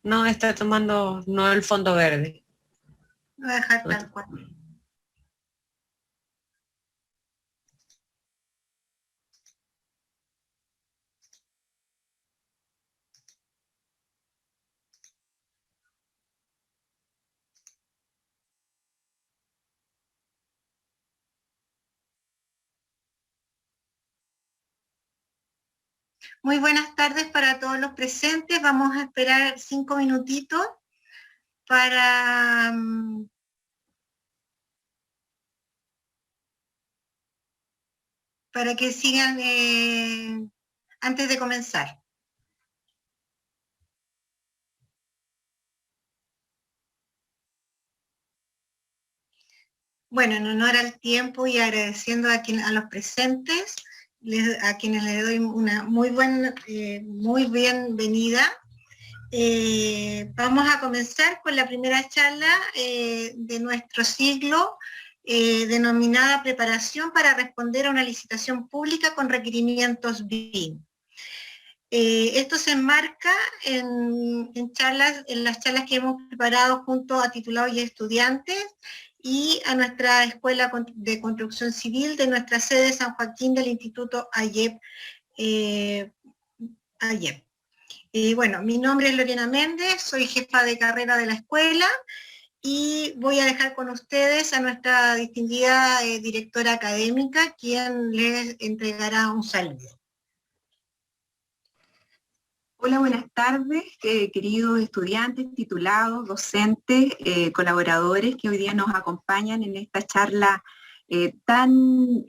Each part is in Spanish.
no está tomando, no el fondo verde. Lo voy a dejar tal cual. Muy buenas tardes para todos los presentes. Vamos a esperar 5 minutitos para, para que sigan antes de comenzar. Bueno, en honor al tiempo y agradeciendo a los presentes, a quienes les doy una muy bienvenida. Vamos a comenzar con la primera charla de nuestro siglo, denominada Preparación para responder a una licitación pública con requerimientos BIM. Esto se enmarca en las charlas que hemos preparado junto a titulados y estudiantes y a nuestra Escuela de Construcción Civil de nuestra sede San Joaquín del Instituto AYEP. Bueno, mi nombre es Lorena Méndez, soy jefa de carrera de la escuela y voy a dejar con ustedes a nuestra distinguida directora académica, quien les entregará un saludo. Hola, buenas tardes, queridos estudiantes, titulados, docentes, colaboradores que hoy día nos acompañan en esta charla tan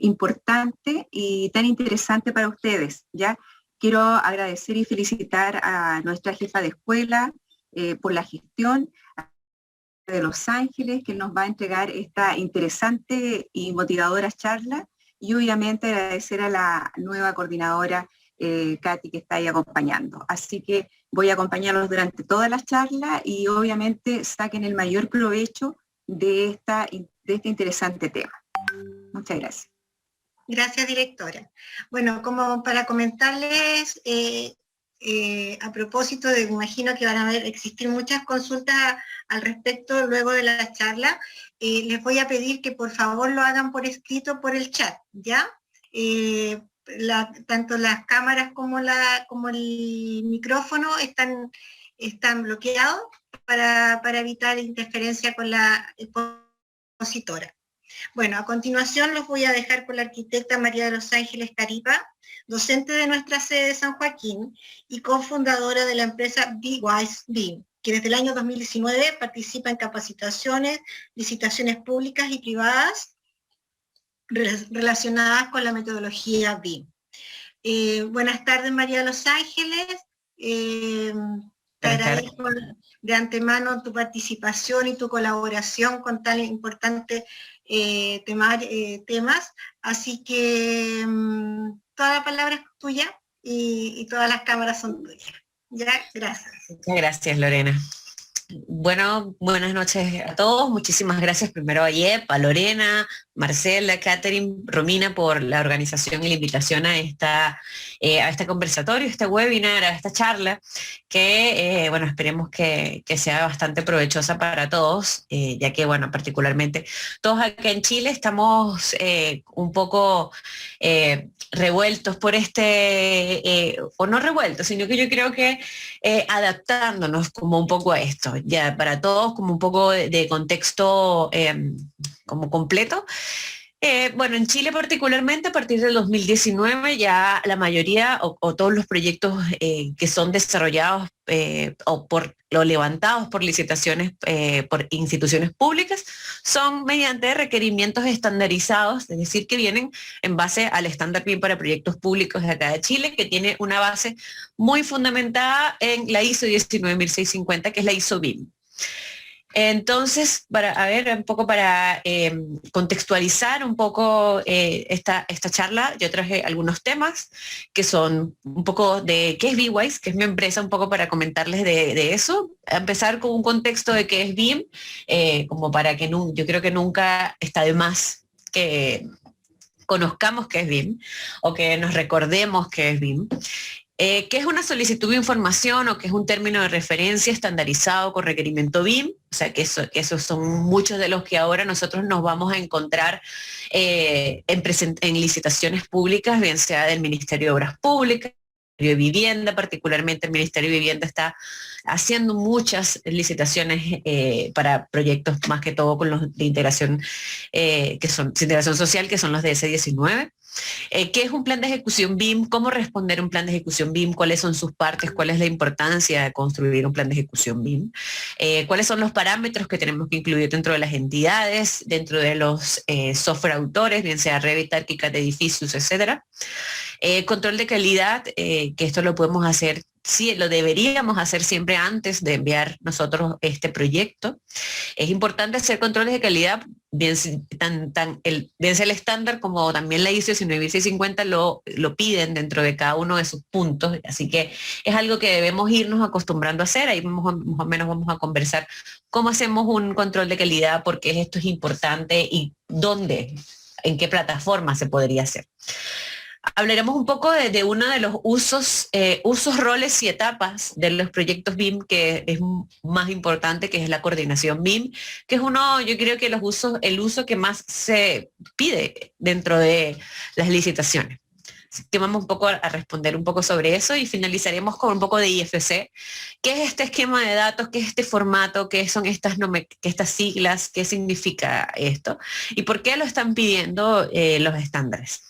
importante y tan interesante para ustedes, ¿ya? Quiero agradecer y felicitar a nuestra jefa de escuela por la gestión de Los Ángeles, que nos va a entregar esta interesante y motivadora charla, y obviamente agradecer a la nueva coordinadora Katy, que está ahí acompañando. Así que voy a acompañarlos durante toda la charla y obviamente saquen el mayor provecho de este interesante tema. Muchas gracias. Gracias, directora. Bueno, como para comentarles, a propósito de, me imagino que van a existir muchas consultas al respecto luego de la charla, les voy a pedir que por favor lo hagan por escrito por el chat, ¿ya? Tanto las cámaras como el micrófono están bloqueados para evitar interferencia con la expositora. Bueno, a continuación los voy a dejar con la arquitecta María de los Ángeles Caripa, docente de nuestra sede de San Joaquín y cofundadora de la empresa BWise BIM, que desde el año 2019 participa en capacitaciones, licitaciones públicas y privadas relacionadas con la metodología BIM. Buenas tardes, María de los Ángeles. Te agradezco de antemano tu participación y tu colaboración con tan importantes temas. Así que toda la palabra es tuya y todas las cámaras son tuyas. Ya, gracias. Muchas gracias, Lorena. Bueno, buenas noches a todos. Muchísimas gracias primero a Yep, a Lorena, Marcela, Catherine, Romina por la organización y la invitación a este conversatorio, a este webinar, a esta charla, que bueno, esperemos que sea bastante provechosa para todos, ya que bueno, particularmente todos acá en Chile estamos un poco revueltos por o no revueltos, sino que yo creo que adaptándonos como un poco a esto, ya para todos como un poco de contexto como completo. Bueno, en Chile particularmente a partir del 2019 ya la mayoría o todos los proyectos que son desarrollados o levantados por licitaciones por instituciones públicas son mediante requerimientos estandarizados, es decir, que vienen en base al estándar BIM para proyectos públicos de acá de Chile, que tiene una base muy fundamentada en la ISO 19650, que es la ISO BIM. Entonces, para contextualizar un poco esta charla, yo traje algunos temas que son un poco de qué es BWise, que es mi empresa, un poco para comentarles de eso. A empezar con un contexto de qué es BIM, como para que yo creo que nunca está de más que conozcamos qué es BIM o que nos recordemos qué es BIM. ¿Qué es una solicitud de información o qué es un término de referencia estandarizado con requerimiento BIM? O sea, que esos son muchos de los que ahora nosotros nos vamos a encontrar en licitaciones públicas, bien sea del Ministerio de Obras Públicas, de Vivienda, particularmente el Ministerio de Vivienda está haciendo muchas licitaciones para proyectos más que todo con los de integración, que son de integración social, que son los de S19. ¿Qué es un plan de ejecución BIM? ¿Cómo responder un plan de ejecución BIM? ¿Cuáles son sus partes? ¿Cuál es la importancia de construir un plan de ejecución BIM? ¿Cuáles son los parámetros que tenemos que incluir dentro de las entidades, dentro de los software autores, bien sea Revit, ArchiCAD, Edificios, etcétera? Control de calidad, que esto lo podemos hacer, sí, lo deberíamos hacer siempre antes de enviar nosotros este proyecto. Es importante hacer controles de calidad, bien sea el estándar como también la ISO 19650 lo piden dentro de cada uno de sus puntos, así que es algo que debemos irnos acostumbrando a hacer. Ahí más o menos vamos a conversar cómo hacemos un control de calidad, por qué esto es importante y dónde, en qué plataforma se podría hacer. Hablaremos un poco de uno de los usos, roles y etapas de los proyectos BIM que es más importante, que es la coordinación BIM, que es uno, yo creo que el uso que más se pide dentro de las licitaciones. Así que vamos un poco a responder un poco sobre eso y finalizaremos con un poco de IFC. ¿Qué es este esquema de datos? ¿Qué es este formato? ¿Qué son estas siglas? ¿Qué significa esto? ¿Y por qué lo están pidiendo los estándares?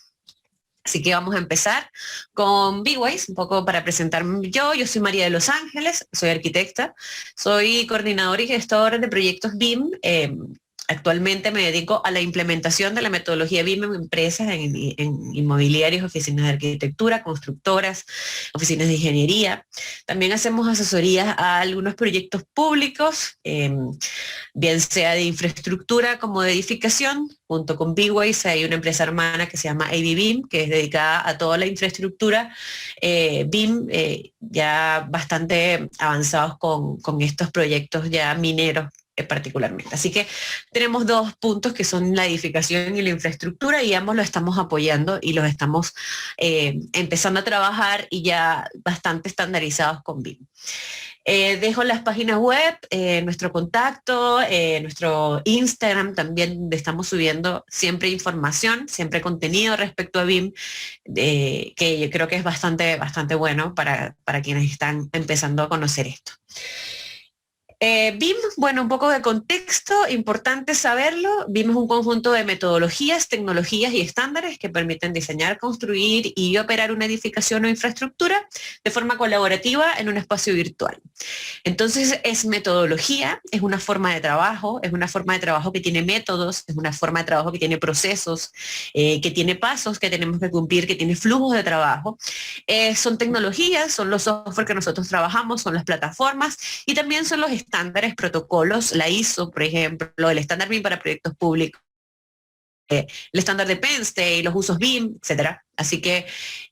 Así que vamos a empezar con B-Wise, un poco para presentarme yo. Yo soy María de Los Ángeles, soy arquitecta, soy coordinadora y gestora de proyectos BIM. Actualmente me dedico a la implementación de la metodología BIM en empresas, en inmobiliarios, oficinas de arquitectura, constructoras, oficinas de ingeniería. También hacemos asesorías a algunos proyectos públicos, bien sea de infraestructura como de edificación. Junto con B-Wise hay una empresa hermana que se llama ABBIM, que es dedicada a toda la infraestructura BIM, ya bastante avanzados con estos proyectos ya mineros particularmente. Así que tenemos dos puntos que son la edificación y la infraestructura y ambos lo estamos apoyando y los estamos empezando a trabajar y ya bastante estandarizados con BIM. Dejo las páginas web, nuestro contacto, nuestro Instagram también, donde estamos subiendo siempre información, siempre contenido respecto a BIM, que yo creo que es bastante bueno para quienes están empezando a conocer esto. BIM, bueno, un poco de contexto, importante saberlo. BIM es un conjunto de metodologías, tecnologías y estándares que permiten diseñar, construir y operar una edificación o infraestructura de forma colaborativa en un espacio virtual. Entonces es metodología, es una forma de trabajo que tiene métodos, es una forma de trabajo que tiene procesos, que tiene pasos que tenemos que cumplir, que tiene flujos de trabajo. Son tecnologías, son los software que nosotros trabajamos, son las plataformas y también son los estándares, protocolos, la ISO, por ejemplo, el estándar BIM para proyectos públicos, el estándar de Penn State, los usos BIM, etcétera. Así que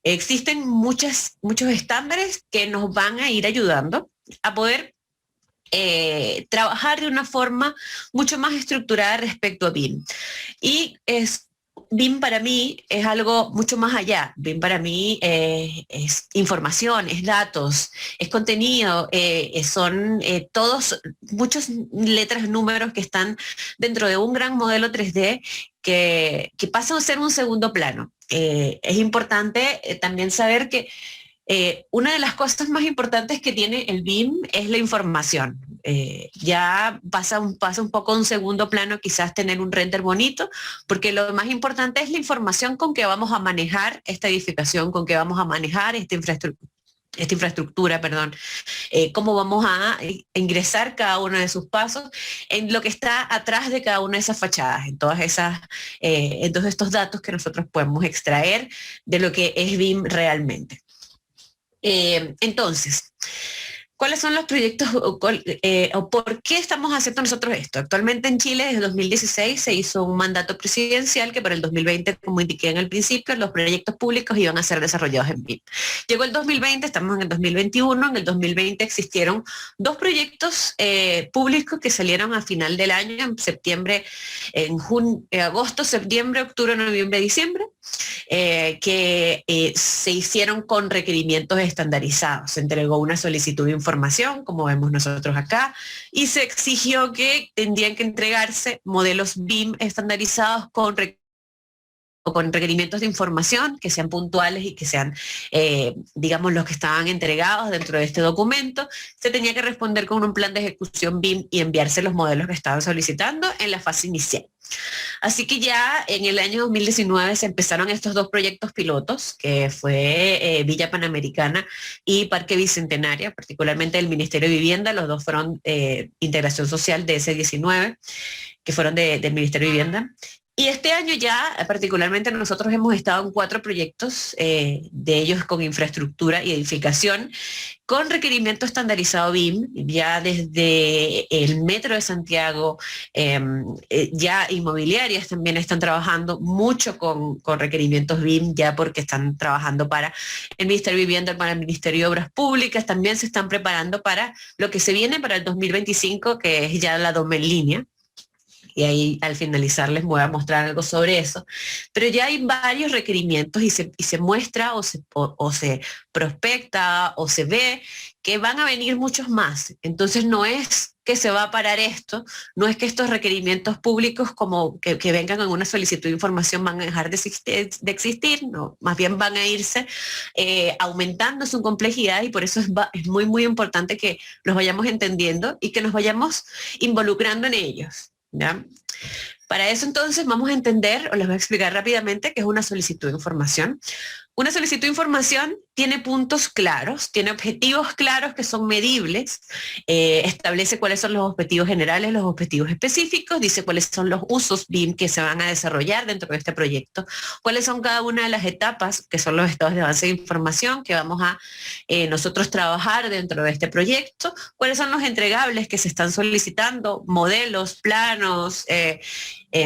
existen muchos estándares que nos van a ir ayudando a poder trabajar de una forma mucho más estructurada respecto a BIM. Y BIM para mí es algo mucho más allá. BIM para mí es información, es datos, es contenido, son muchas letras, números que están dentro de un gran modelo 3D que pasan a ser un segundo plano. Es importante también saber que una de las cosas más importantes que tiene el BIM es la información. Ya pasa un poco a un segundo plano quizás tener un render bonito, porque lo más importante es la información con que vamos a manejar esta edificación, con que vamos a manejar esta infraestructura, cómo vamos a ingresar cada uno de sus pasos en lo que está atrás de cada una de esas fachadas, en todos estos datos que nosotros podemos extraer de lo que es BIM realmente. Entonces, ¿cuáles son los proyectos o por qué estamos haciendo nosotros esto? Actualmente en Chile, desde 2016, se hizo un mandato presidencial que para el 2020, como indiqué en el principio, los proyectos públicos iban a ser desarrollados en BIM. Llegó el 2020, estamos en el 2021, en el 2020 existieron dos proyectos públicos que salieron a final del año, en septiembre, agosto, septiembre, octubre, noviembre, diciembre. que se hicieron con requerimientos estandarizados. Se entregó una solicitud de información, como vemos nosotros acá, y se exigió que tendrían que entregarse modelos BIM estandarizados con requerimientos de información que sean puntuales y que sean, digamos, los que estaban entregados dentro de este documento. Se tenía que responder con un plan de ejecución BIM y enviarse los modelos que estaban solicitando en la fase inicial. Así que ya en el año 2019 se empezaron estos dos proyectos pilotos, que fue Villa Panamericana y Parque Bicentenario, particularmente el Ministerio de Vivienda. Los dos fueron integración social de S19, que fueron del Ministerio de Vivienda. Y este año ya, particularmente nosotros hemos estado en 4 proyectos, de ellos con infraestructura y edificación, con requerimiento estandarizado BIM, ya desde el Metro de Santiago, ya inmobiliarias también están trabajando mucho con requerimientos BIM, ya porque están trabajando para el Ministerio de Vivienda, para el Ministerio de Obras Públicas, también se están preparando para lo que se viene para el 2025, que es ya la DOM en línea. Y ahí al finalizar les voy a mostrar algo sobre eso. Pero ya hay varios requerimientos y se muestra o se prospecta o se ve que van a venir muchos más. Entonces no es que se va a parar esto, no es que estos requerimientos públicos como que vengan en una solicitud de información van a dejar de existir, no, más bien van a irse aumentando su complejidad, y por eso es muy, muy importante que los vayamos entendiendo y que nos vayamos involucrando en ellos, ¿ya? Para eso entonces vamos a entender, o les voy a explicar rápidamente, qué es una solicitud de información. Una solicitud de información tiene puntos claros, tiene objetivos claros que son medibles, establece cuáles son los objetivos generales, los objetivos específicos, dice cuáles son los usos BIM que se van a desarrollar dentro de este proyecto, cuáles son cada una de las etapas, que son los estados de avance de información que vamos a nosotros trabajar dentro de este proyecto, cuáles son los entregables que se están solicitando, modelos, planos,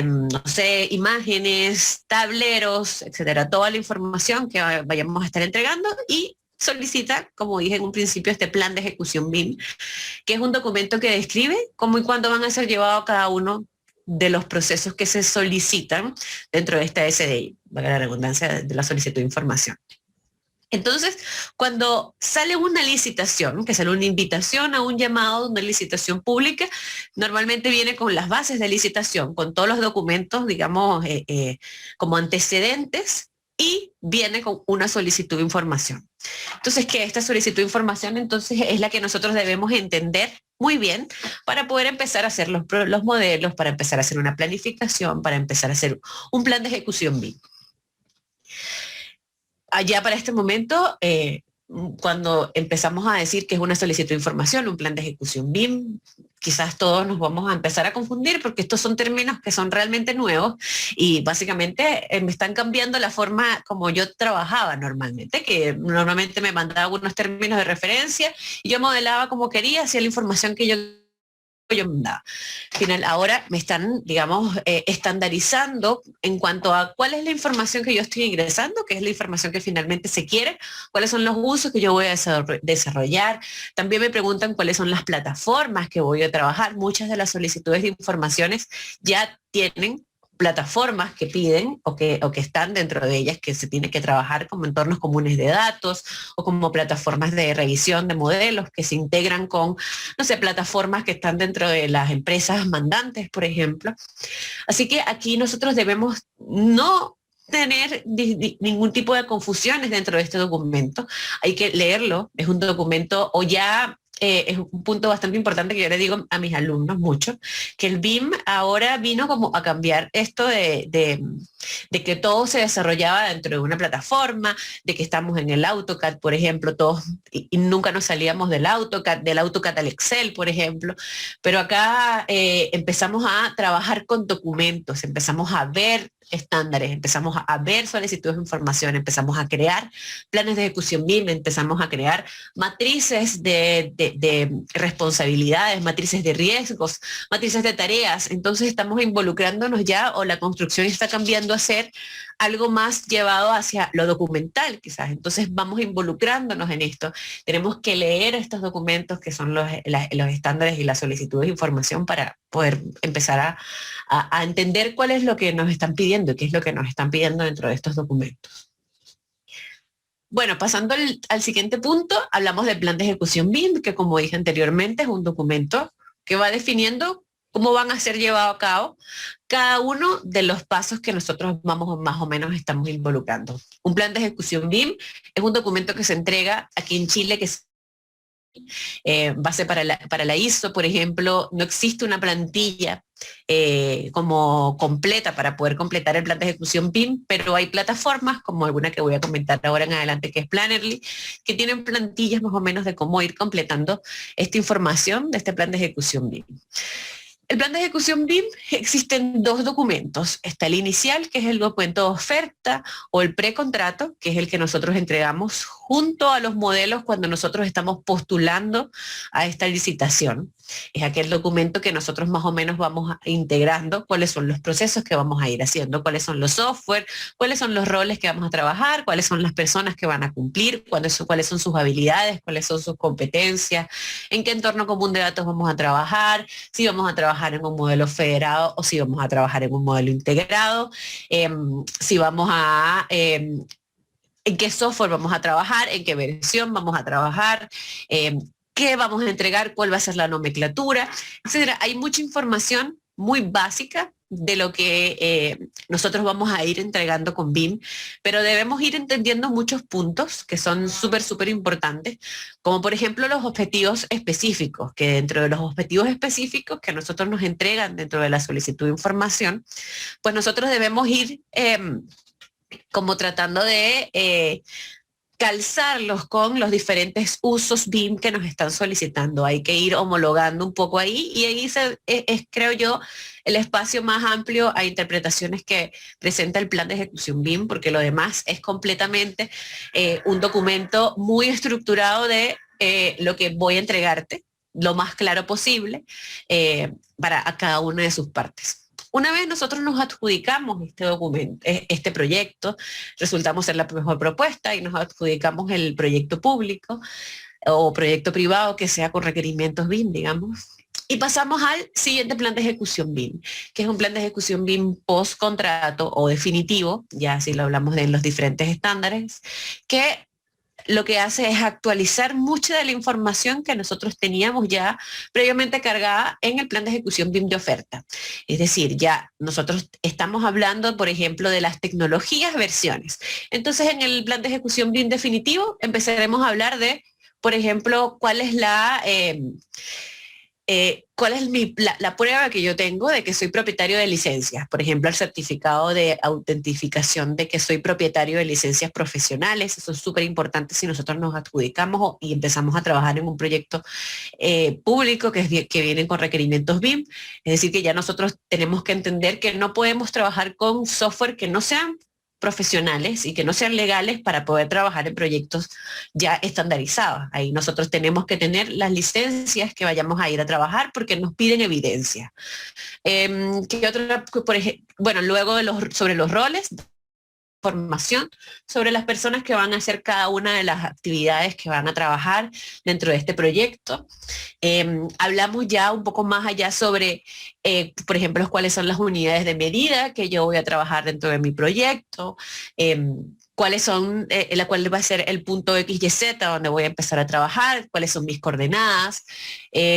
no sé, imágenes, tableros, etcétera, toda la información que vayamos a estar entregando, y solicita, como dije en un principio, este plan de ejecución BIM, que es un documento que describe cómo y cuándo van a ser llevados cada uno de los procesos que se solicitan dentro de esta SDI, valga la redundancia, de la solicitud de información. Entonces, cuando sale una licitación, que sale una invitación a un llamado, una licitación pública, normalmente viene con las bases de licitación, con todos los documentos, digamos, como antecedentes, y viene con una solicitud de información. Entonces, que esta solicitud de información entonces es la que nosotros debemos entender muy bien para poder empezar a hacer los modelos, para empezar a hacer una planificación, para empezar a hacer un plan de ejecución BIM. Allá para este momento, cuando empezamos a decir que es una solicitud de información, un plan de ejecución BIM, quizás todos nos vamos a empezar a confundir porque estos son términos que son realmente nuevos y básicamente me están cambiando la forma como yo trabajaba normalmente, que normalmente me mandaba unos términos de referencia y yo modelaba como quería, hacía la información que yo mandaba. Al final, ahora me están, digamos, estandarizando en cuanto a cuál es la información que yo estoy ingresando, qué es la información que finalmente se quiere, cuáles son los usos que yo voy a desarrollar. También me preguntan cuáles son las plataformas que voy a trabajar. Muchas de las solicitudes de informaciones ya tienen plataformas que piden o que están dentro de ellas, que se tiene que trabajar como entornos comunes de datos o como plataformas de revisión de modelos que se integran con, no sé, plataformas que están dentro de las empresas mandantes, por ejemplo. Así que aquí nosotros debemos no tener ningún tipo de confusiones dentro de este documento. Hay que leerlo, es un documento, o ya es un punto bastante importante que yo le digo a mis alumnos mucho, que el BIM ahora vino como a cambiar esto de que todo se desarrollaba dentro de una plataforma, de que estamos en el AutoCAD, por ejemplo, todos, y nunca nos salíamos del AutoCAD al Excel, por ejemplo, pero acá empezamos a trabajar con documentos, empezamos a ver estándares, empezamos a ver solicitudes de información, empezamos a crear planes de ejecución BIM, empezamos a crear matrices de responsabilidades, matrices de riesgos, matrices de tareas. Entonces estamos involucrándonos ya, o la construcción está cambiando a ser algo más llevado hacia lo documental, quizás. Entonces vamos involucrándonos en esto. Tenemos que leer estos documentos que son los estándares y las solicitudes de información para poder empezar a entender cuál es lo que nos están pidiendo y qué es lo que nos están pidiendo dentro de estos documentos. Bueno, pasando al siguiente punto, hablamos del plan de ejecución BIM, que como dije anteriormente es un documento que va definiendo cómo van a ser llevados a cabo cada uno de los pasos que nosotros vamos más o menos estamos involucrando. Un plan de ejecución BIM es un documento que se entrega aquí en Chile, que es base para la ISO, por ejemplo. No existe una plantilla como completa para poder completar el plan de ejecución BIM, pero hay plataformas como alguna que voy a comentar ahora en adelante, que es Plannerly, que tienen plantillas más o menos de cómo ir completando esta información de este plan de ejecución BIM. El plan de ejecución BIM existen dos documentos. Está el inicial, que es el documento de oferta, o el precontrato, que es el que nosotros entregamos junto a los modelos cuando nosotros estamos postulando a esta licitación. Es aquel documento que nosotros más o menos vamos integrando cuáles son los procesos que vamos a ir haciendo, cuáles son los software, cuáles son los roles que vamos a trabajar, cuáles son las personas que van a cumplir, cuáles son sus habilidades, cuáles son sus competencias, en qué entorno común de datos vamos a trabajar, si vamos a trabajar en un modelo federado o si vamos a trabajar en un modelo integrado, si vamos a... en qué software vamos a trabajar, en qué versión vamos a trabajar, qué vamos a entregar, cuál va a ser la nomenclatura, etcétera. Hay mucha información muy básica de lo que nosotros vamos a ir entregando con BIM, pero debemos ir entendiendo muchos puntos que son súper importantes, como por ejemplo los objetivos específicos, que dentro de los objetivos específicos que a nosotros nos entregan dentro de la solicitud de información, pues nosotros debemos ir como tratando de calzarlos con los diferentes usos BIM que nos están solicitando. Hay que ir homologando un poco ahí, y ahí es, creo yo, el espacio más amplio a interpretaciones que presenta el plan de ejecución BIM, porque lo demás es completamente un documento muy estructurado de lo que voy a entregarte, lo más claro posible, para a cada una de sus partes. Una vez nosotros nos adjudicamos este documento, este proyecto, resultamos ser la mejor propuesta y nos adjudicamos el proyecto público o proyecto privado que sea con requerimientos BIM, digamos. Y pasamos al siguiente plan de ejecución BIM, que es un plan de ejecución BIM post contrato o definitivo, ya así lo hablamos de los diferentes estándares, que lo que hace es actualizar mucha de la información que nosotros teníamos ya previamente cargada en el plan de ejecución BIM de oferta. Es decir, ya nosotros estamos hablando, por ejemplo, de las tecnologías versiones. Entonces, en el plan de ejecución BIM definitivo empezaremos a hablar de, por ejemplo, cuál es la prueba que yo tengo de que soy propietario de licencias. Por ejemplo, el certificado de autentificación de que soy propietario de licencias profesionales. Eso es súper importante si nosotros nos adjudicamos y empezamos a trabajar en un proyecto público que viene con requerimientos BIM. Es decir, que ya nosotros tenemos que entender que no podemos trabajar con software que no sean profesionales y que no sean legales para poder trabajar en proyectos ya estandarizados. Ahí nosotros tenemos que tener las licencias que vayamos a ir a trabajar porque nos piden evidencia. ¿Qué otra? Por ejemplo, bueno, luego sobre los roles, formación sobre las personas que van a hacer cada una de las actividades que van a trabajar dentro de este proyecto. Hablamos ya un poco más allá sobre, por ejemplo, cuáles son las unidades de medida que yo voy a trabajar dentro de mi proyecto, cuáles son, cuál va a ser el punto X, Y, Z donde voy a empezar a trabajar, cuáles son mis coordenadas,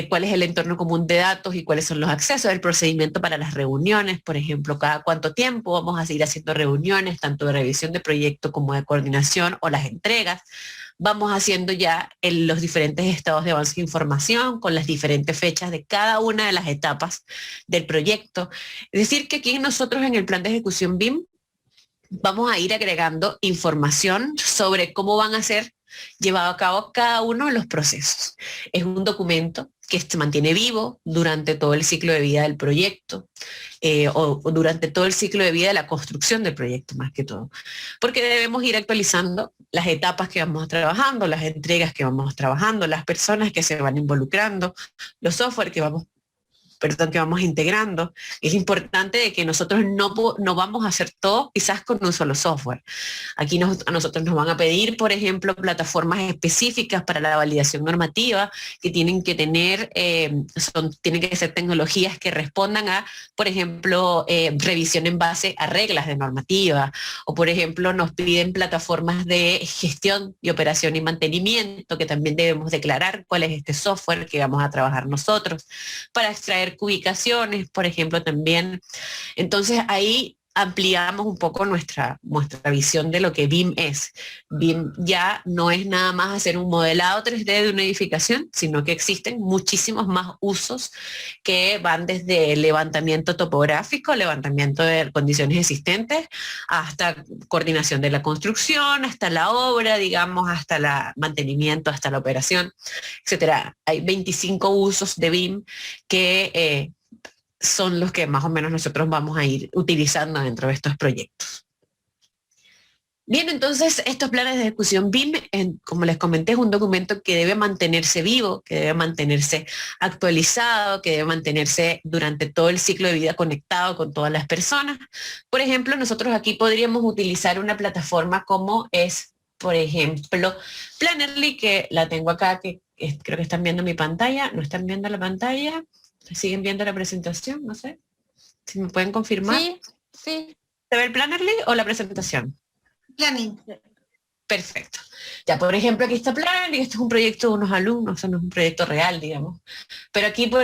cuál es el entorno común de datos y cuáles son los accesos, el procedimiento para las reuniones, por ejemplo, cada cuánto tiempo vamos a seguir haciendo reuniones, tanto de revisión de proyecto como de coordinación o las entregas. Vamos haciendo ya los diferentes estados de avance de información con las diferentes fechas de cada una de las etapas del proyecto. Es decir, que aquí nosotros en el plan de ejecución BIM vamos a ir agregando información sobre cómo van a ser llevados a cabo cada uno de los procesos. Es un documento que se mantiene vivo durante todo el ciclo de vida del proyecto o durante todo el ciclo de vida de la construcción del proyecto, más que todo. Porque debemos ir actualizando las etapas que vamos trabajando, las entregas que vamos trabajando, las personas que se van involucrando, los software que vamos perdón, que vamos integrando. Es importante de que nosotros no vamos a hacer todo quizás con un solo software. Aquí a nosotros nos van a pedir, por ejemplo, plataformas específicas para la validación normativa que tienen que tener, tienen que ser tecnologías que respondan a, por ejemplo, revisión en base a reglas de normativa, o por ejemplo nos piden plataformas de gestión y operación y mantenimiento, que también debemos declarar cuál es este software que vamos a trabajar nosotros, para extraer ubicaciones, por ejemplo, también. Entonces ahí ampliamos un poco nuestra visión de lo que BIM es. BIM ya no es nada más hacer un modelado 3D de una edificación, sino que existen muchísimos más usos que van desde levantamiento topográfico, levantamiento de condiciones existentes, hasta coordinación de la construcción, hasta la obra, digamos, hasta el mantenimiento, hasta la operación, etcétera. Hay 25 usos de BIM que son los que más o menos nosotros vamos a ir utilizando dentro de estos proyectos. Bien, entonces estos planes de ejecución BIM, como les comenté, es un documento que debe mantenerse vivo, que debe mantenerse actualizado, que debe mantenerse durante todo el ciclo de vida conectado con todas las personas. Por ejemplo, nosotros aquí podríamos utilizar una plataforma como es, por ejemplo, Plannerly, que la tengo acá, que creo que están viendo mi pantalla. ¿No están viendo la pantalla? ¿Siguen viendo la presentación? No sé. Si me pueden confirmar. Sí, sí. ¿Se ve el Plannerly o la presentación? Planning. Perfecto. Ya, por ejemplo, aquí está Plannerly, este es un proyecto de unos alumnos, o sea, no es un proyecto real, digamos. Pero aquí, por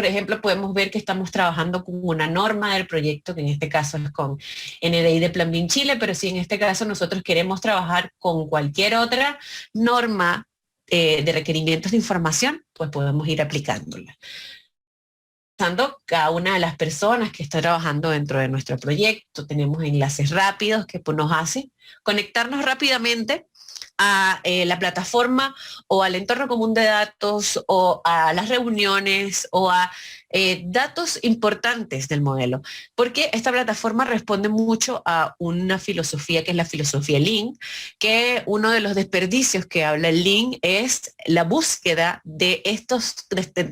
ejemplo, podemos ver que estamos trabajando con una norma del proyecto, que en este caso es con NDI de Plan BIM Chile, pero si en este caso nosotros queremos trabajar con cualquier otra norma de requerimientos de información, pues podemos ir aplicándola. Cada una de las personas que está trabajando dentro de nuestro proyecto, tenemos enlaces rápidos que nos hace conectarnos rápidamente a la plataforma o al entorno común de datos o a las reuniones o a datos importantes del modelo, porque esta plataforma responde mucho a una filosofía que es la filosofía Lean, que uno de los desperdicios que habla el Lean es la búsqueda de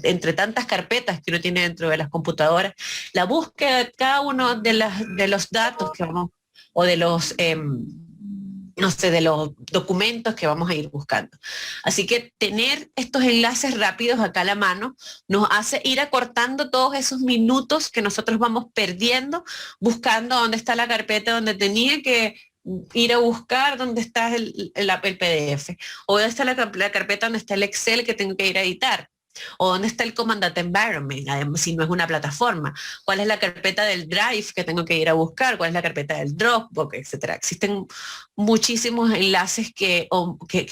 entre tantas carpetas que uno tiene dentro de las computadoras, la búsqueda de cada uno de los datos que vamos, o de los no sé, de los documentos que vamos a ir buscando. Así que tener estos enlaces rápidos acá a la mano nos hace ir acortando todos esos minutos que nosotros vamos perdiendo buscando dónde está la carpeta donde tenía que ir a buscar dónde está el PDF, o dónde está la carpeta donde está el Excel que tengo que ir a editar, o dónde está el Command Data Environment, además, si no es una plataforma, cuál es la carpeta del Drive que tengo que ir a buscar, cuál es la carpeta del Dropbox, etcétera. Existen muchísimos enlaces que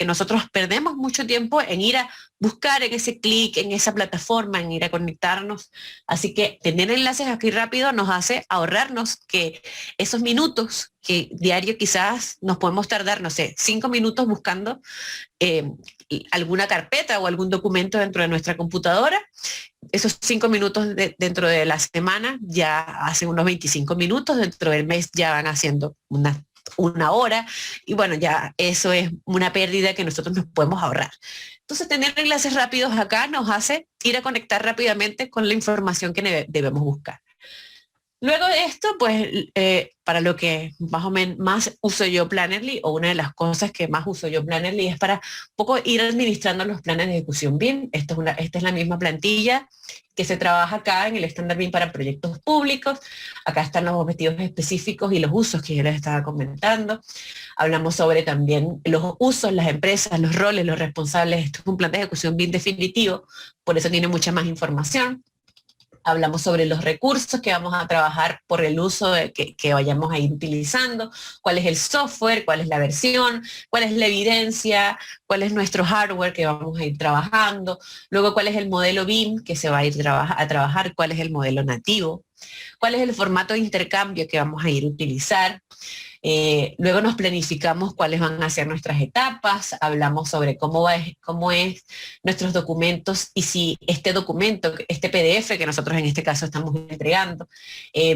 nosotros perdemos mucho tiempo en ir a buscar en ese clic, en esa plataforma, en ir a conectarnos. Así que tener enlaces aquí rápido nos hace ahorrarnos que esos minutos que diario quizás nos podemos tardar, no sé, 5 minutos buscando alguna carpeta o algún documento dentro de nuestra computadora. Esos 5 minutos dentro de la semana ya hacen unos 25 minutos, dentro del mes ya van haciendo una hora, y bueno, ya eso es una pérdida que nosotros nos podemos ahorrar. Entonces, tener enlaces rápidos acá nos hace ir a conectar rápidamente con la información que debemos buscar. Luego de esto, pues, para lo que más o menos más uso yo Plannerly, o una de las cosas que más uso yo Plannerly, es para un poco ir administrando los planes de ejecución BIM. Esta es la misma plantilla que se trabaja acá en el estándar BIM para proyectos públicos. Acá están los objetivos específicos y los usos que yo les estaba comentando. Hablamos sobre también los usos, las empresas, los roles, los responsables. Esto es un plan de ejecución BIM definitivo, por eso tiene mucha más información. Hablamos sobre los recursos que vamos a trabajar por el uso que vayamos a ir utilizando, cuál es el software, cuál es la versión, cuál es la evidencia, cuál es nuestro hardware que vamos a ir trabajando, luego cuál es el modelo BIM que se va a ir a trabajar, cuál es el modelo nativo, cuál es el formato de intercambio que vamos a ir a utilizar. Luego nos planificamos cuáles van a ser nuestras etapas, hablamos sobre cómo es nuestros documentos, y si este documento, este PDF que nosotros en este caso estamos entregando,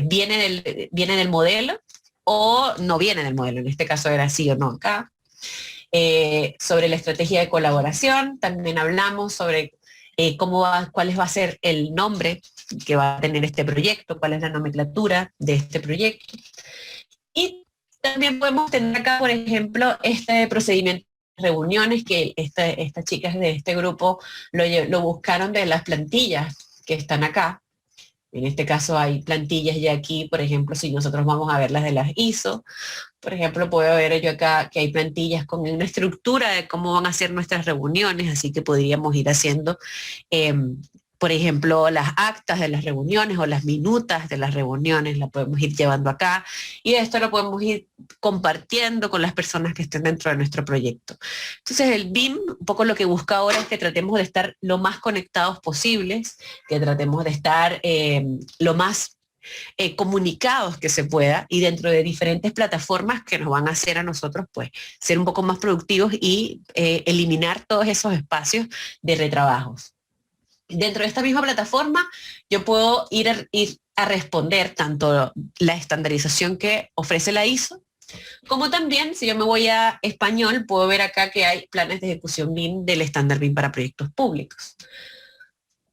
viene del modelo o no viene del modelo, en este caso era sí o no acá. Sobre la estrategia de colaboración, también hablamos sobre cuál va a ser el nombre que va a tener este proyecto, cuál es la nomenclatura de este proyecto. Y también podemos tener acá, por ejemplo, este procedimiento de reuniones que estas chicas de este grupo lo buscaron de las plantillas que están acá. En este caso hay plantillas ya aquí, por ejemplo, si nosotros vamos a ver las de las ISO, por ejemplo, puedo ver yo acá que hay plantillas con una estructura de cómo van a ser nuestras reuniones, así que podríamos ir haciendo, por ejemplo, las actas de las reuniones o las minutas de las reuniones, la podemos ir llevando acá y esto lo podemos ir compartiendo con las personas que estén dentro de nuestro proyecto. Entonces el BIM, un poco lo que busca ahora es que tratemos de estar lo más conectados posibles, que tratemos de estar lo más comunicados que se pueda y dentro de diferentes plataformas que nos van a hacer a nosotros pues ser un poco más productivos y eliminar todos esos espacios de retrabajos. Dentro de esta misma plataforma yo puedo ir a responder tanto la estandarización que ofrece la ISO, como también si yo me voy a español puedo ver acá que hay planes de ejecución BIM del estándar BIM para proyectos públicos.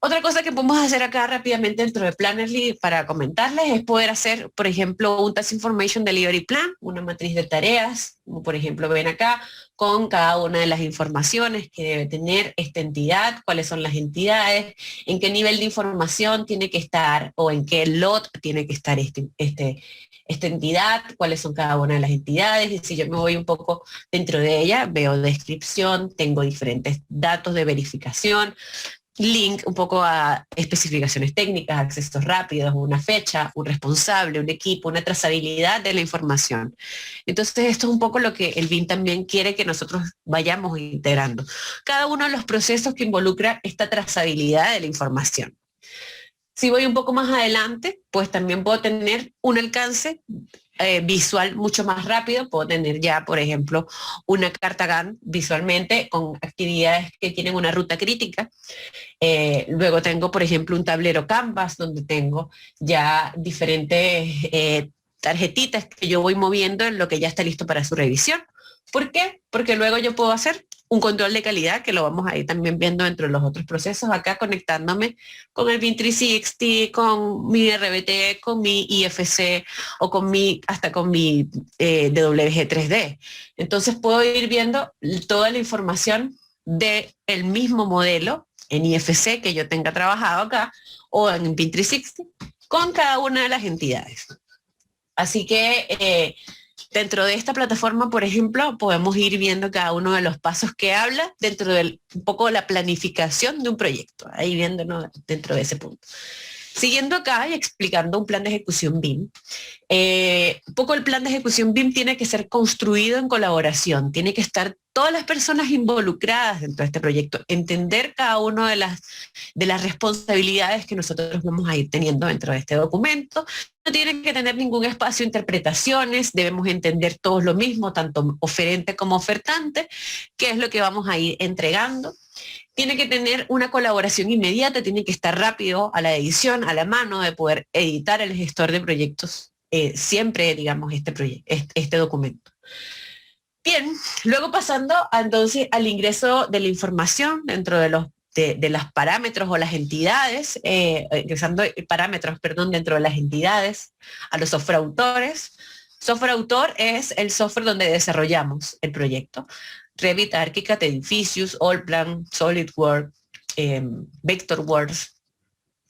Otra cosa que podemos hacer acá rápidamente dentro de Plannerly para comentarles es poder hacer, por ejemplo, un Task Information Delivery Plan, una matriz de tareas, como por ejemplo ven acá, con cada una de las informaciones que debe tener esta entidad, cuáles son las entidades, en qué nivel de información tiene que estar o en qué lot tiene que estar esta entidad, cuáles son cada una de las entidades, y si yo me voy un poco dentro de ella, veo descripción, tengo diferentes datos de verificación, link un poco a especificaciones técnicas, accesos rápidos, una fecha, un responsable, un equipo, una trazabilidad de la información. Entonces esto es un poco lo que el BIM también quiere que nosotros vayamos integrando. Cada uno de los procesos que involucra esta trazabilidad de la información. Si voy un poco más adelante, pues también puedo tener un alcance visual mucho más rápido, puedo tener ya, por ejemplo, una carta Gantt visualmente con actividades que tienen una ruta crítica. Luego tengo, por ejemplo, un tablero Canvas donde tengo ya diferentes tarjetitas que yo voy moviendo en lo que ya está listo para su revisión. ¿Por qué? Porque luego yo puedo hacer un control de calidad, que lo vamos a ir también viendo dentro de los otros procesos, acá conectándome con el BIM 360, con mi RBT, con mi IFC o hasta con mi DWG 3D. Entonces puedo ir viendo toda la información del mismo modelo en IFC que yo tenga trabajado acá o en BIM 360 con cada una de las entidades. Así que dentro de esta plataforma, por ejemplo, podemos ir viendo cada uno de los pasos que habla dentro de un poco la planificación de un proyecto, ahí viéndonos dentro de ese punto. Siguiendo acá y explicando un plan de ejecución BIM, un poco el plan de ejecución BIM tiene que ser construido en colaboración, tiene que estar todas las personas involucradas dentro de este proyecto, entender cada una de las responsabilidades que nosotros vamos a ir teniendo dentro de este documento. No tiene que tener ningún espacio de interpretaciones, debemos entender todos lo mismo, tanto oferente como ofertante, qué es lo que vamos a ir entregando. Tiene que tener una colaboración inmediata, tiene que estar rápido a la edición, a la mano, de poder editar el gestor de proyectos, siempre, digamos, este documento. Bien, luego pasando entonces al ingreso de la información dentro de los parámetros o las entidades, ingresando parámetros, perdón, dentro de las entidades, a los software autores. Software autor es el software donde desarrollamos el proyecto. Revit, ArchiCAD, Edificius, Allplan, SolidWorks, Vectorworks,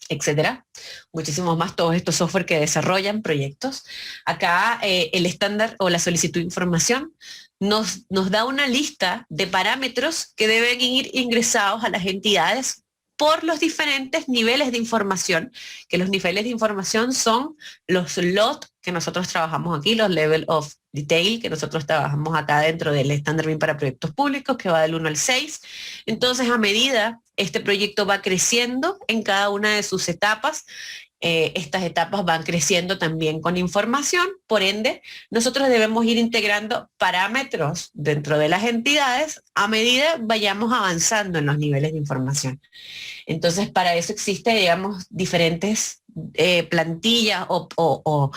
etcétera. Muchísimos más, todos estos software que desarrollan proyectos. Acá el estándar o la solicitud de información nos da una lista de parámetros que deben ir ingresados a las entidades por los diferentes niveles de información, que los niveles de información son los LOT que nosotros trabajamos aquí, los Level of Detail que nosotros trabajamos acá dentro del estándar BIM para proyectos públicos, que va del 1 al 6. Entonces, a medida este proyecto va creciendo en cada una de sus etapas, estas etapas van creciendo también con información, por ende, nosotros debemos ir integrando parámetros dentro de las entidades a medida vayamos avanzando en los niveles de información. Entonces, para eso existe, digamos, diferentes plantillas o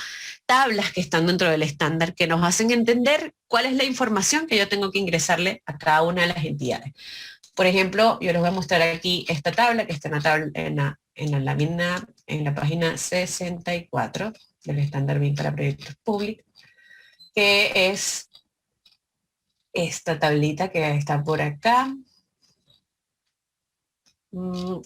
tablas que están dentro del estándar que nos hacen entender cuál es la información que yo tengo que ingresarle a cada una de las entidades. Por ejemplo, yo les voy a mostrar aquí esta tabla, que está en la tabla, en la página 64 del estándar BIM para proyectos públicos, que es esta tablita que está por acá.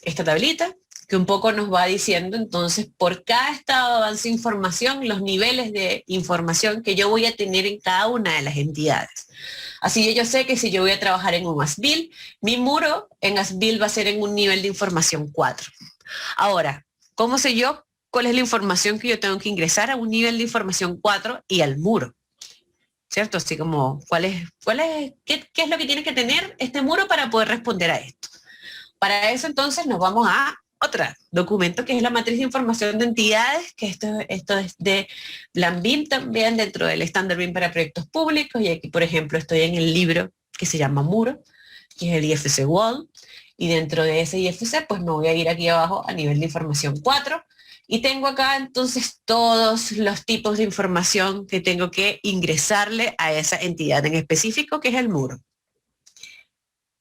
Esta tablita, que un poco nos va diciendo entonces por cada estado de avance de información, los niveles de información que yo voy a tener en cada una de las entidades. Así que yo sé que si yo voy a trabajar en un ASBIL, mi muro en ASBIL va a ser en un nivel de información 4. Ahora, ¿cómo sé yo cuál es la información que yo tengo que ingresar a un nivel de información 4 y al muro? ¿Cierto? Así como, qué es lo que tiene que tener este muro para poder responder a esto? Para eso entonces nos vamos a otro documento que es la matriz de información de entidades, que esto es de Plan BIM también dentro del estándar BIM para proyectos públicos, y aquí por ejemplo estoy en el libro que se llama Muro, que es el IFC Wall, y dentro de ese IFC pues me voy a ir aquí abajo a nivel de información 4, y tengo acá entonces todos los tipos de información que tengo que ingresarle a esa entidad en específico, que es el muro.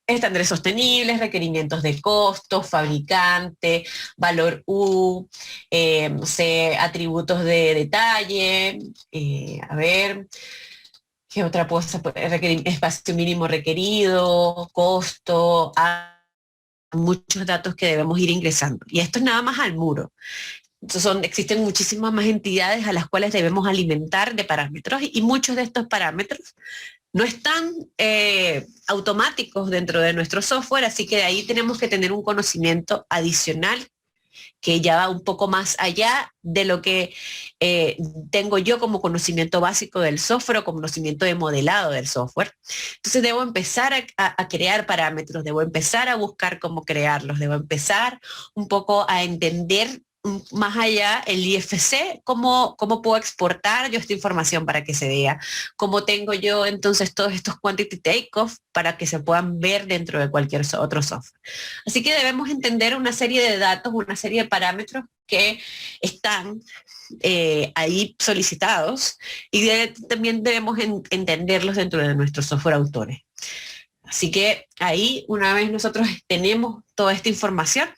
Estándares sostenibles, requerimientos de costos, fabricante, valor U, no sé, atributos de detalle, a ver, ¿qué otra cosa? Espacio mínimo requerido, costo, muchos datos que debemos ir ingresando. Y esto es nada más al muro. Entonces existen muchísimas más entidades a las cuales debemos alimentar de parámetros, y muchos de estos parámetros no están automáticos dentro de nuestro software, así que de ahí tenemos que tener un conocimiento adicional que ya va un poco más allá de lo que tengo yo como conocimiento básico del software o como conocimiento de modelado del software. Entonces debo empezar a crear parámetros, debo empezar a buscar cómo crearlos, debo empezar un poco a entender más allá el IFC, cómo puedo exportar yo esta información para que se vea, cómo tengo yo entonces todos estos quantity takeoff para que se puedan ver dentro de cualquier otro software. Así que debemos entender una serie de datos, una serie de parámetros que están ahí solicitados, y también debemos entenderlos dentro de nuestro software autores. Así que ahí, una vez nosotros tenemos toda esta información,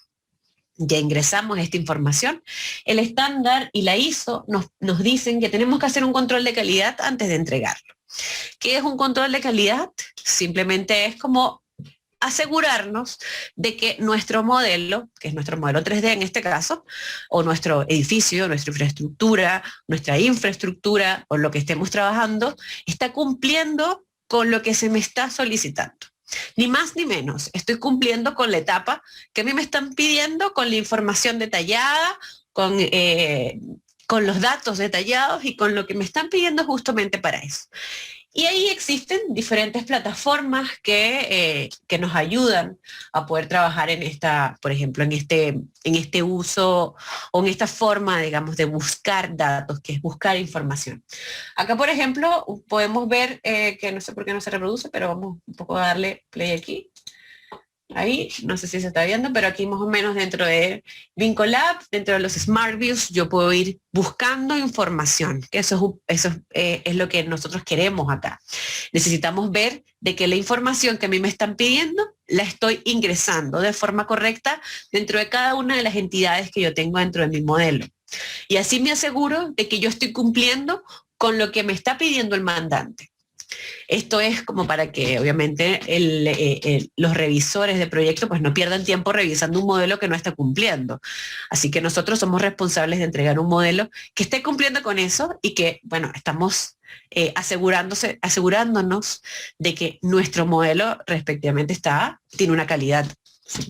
ya ingresamos esta información, el estándar y la ISO nos dicen que tenemos que hacer un control de calidad antes de entregarlo. ¿Qué es un control de calidad? Simplemente es como asegurarnos de que nuestro modelo, que es nuestro modelo 3D en este caso, o nuestro edificio, nuestra infraestructura o lo que estemos trabajando, está cumpliendo con lo que se me está solicitando. Ni más ni menos, estoy cumpliendo con la etapa que a mí me están pidiendo, con la información detallada, con los datos detallados y con lo que me están pidiendo justamente para eso. Y ahí existen diferentes plataformas que nos ayudan a poder trabajar en esta, por ejemplo, en este uso o en esta forma, digamos, de buscar datos, que es buscar información. Acá, por ejemplo, podemos ver que no sé por qué no se reproduce, pero vamos un poco a darle play aquí. Ahí, no sé si se está viendo, pero aquí más o menos dentro de Vincolab, dentro de los Smart Views, yo puedo ir buscando información. Eso es lo que nosotros queremos acá. Necesitamos ver de que la información que a mí me están pidiendo la estoy ingresando de forma correcta dentro de cada una de las entidades que yo tengo dentro de mi modelo. Y así me aseguro de que yo estoy cumpliendo con lo que me está pidiendo el mandante. Esto es como para que obviamente los revisores de proyecto pues no pierdan tiempo revisando un modelo que no está cumpliendo. Así que nosotros somos responsables de entregar un modelo que esté cumpliendo con eso, y que, bueno, estamos asegurándonos de que nuestro modelo respectivamente tiene una calidad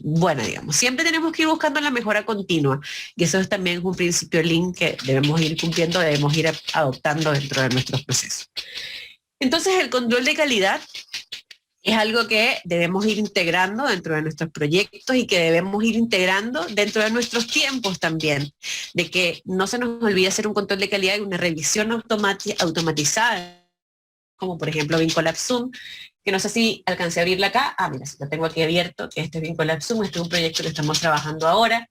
buena, digamos. Siempre tenemos que ir buscando la mejora continua, y eso es también un principio Lean que debemos ir cumpliendo, debemos ir adoptando dentro de nuestros procesos. Entonces, el control de calidad es algo que debemos ir integrando dentro de nuestros proyectos y que debemos ir integrando dentro de nuestros tiempos también, de que no se nos olvide hacer un control de calidad y una revisión automatizada, como por ejemplo Vincolab Zoom, que no sé si alcancé a abrirla acá. Mira, si lo tengo aquí abierto, este es Vincolab Zoom, este es un proyecto que estamos trabajando ahora,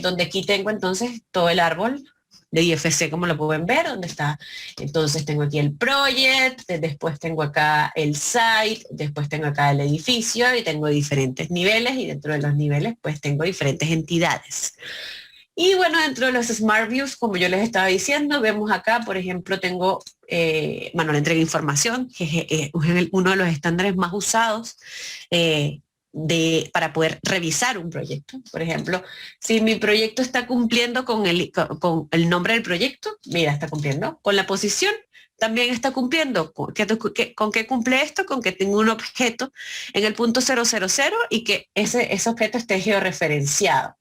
donde aquí tengo entonces todo el árbol de IFC, como lo pueden ver, donde está. Entonces tengo aquí el project, después tengo acá el site, después tengo acá el edificio y tengo diferentes niveles, y dentro de los niveles pues tengo diferentes entidades. Y bueno, dentro de los Smart Views, como yo les estaba diciendo, vemos acá, por ejemplo, tengo manual de entrega de información, que es uno de los estándares más usados para poder revisar un proyecto. Por ejemplo, si mi proyecto está cumpliendo con el nombre del proyecto, mira, está cumpliendo. Con la posición, también está cumpliendo. ¿Con qué cumple esto? Con que tengo un objeto en el punto 000 y que ese objeto esté georreferenciado.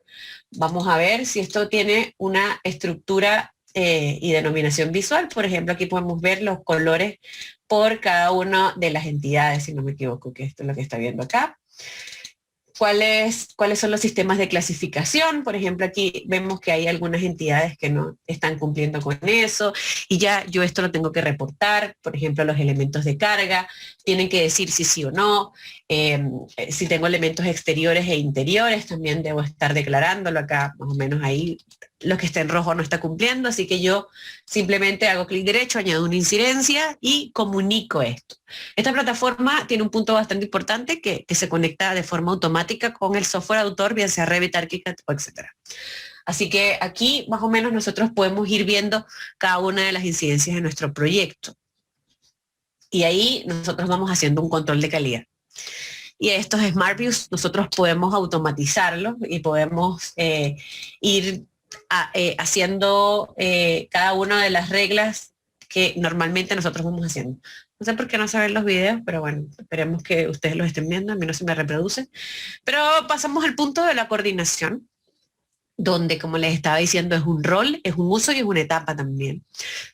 Vamos a ver si esto tiene una estructura y denominación visual. Por ejemplo, aquí podemos ver los colores por cada una de las entidades, si no me equivoco, que esto es lo que está viendo acá. ¿Cuáles son los sistemas de clasificación? Por ejemplo, aquí vemos que hay algunas entidades que no están cumpliendo con eso y ya yo esto lo tengo que reportar. Por ejemplo, los elementos de carga tienen que decir si sí o no. Si tengo elementos exteriores e interiores, también debo estar declarándolo acá, más o menos ahí. Lo que está en rojo no está cumpliendo, así que yo simplemente hago clic derecho, añado una incidencia y comunico esto. Esta plataforma tiene un punto bastante importante que se conecta de forma automática con el software autor, bien sea Revit, ArchiCAD, etc. Así que aquí más o menos nosotros podemos ir viendo cada una de las incidencias de nuestro proyecto. Y ahí nosotros vamos haciendo un control de calidad. Y estos Smart Views nosotros podemos automatizarlos y podemos ir haciendo cada una de las reglas que normalmente nosotros vamos haciendo. No sé por qué no se ven los videos, pero bueno, esperemos que ustedes los estén viendo, a mí no se me reproduce. Pero pasamos al punto de la coordinación, donde, como les estaba diciendo, es un rol, es un uso y es una etapa también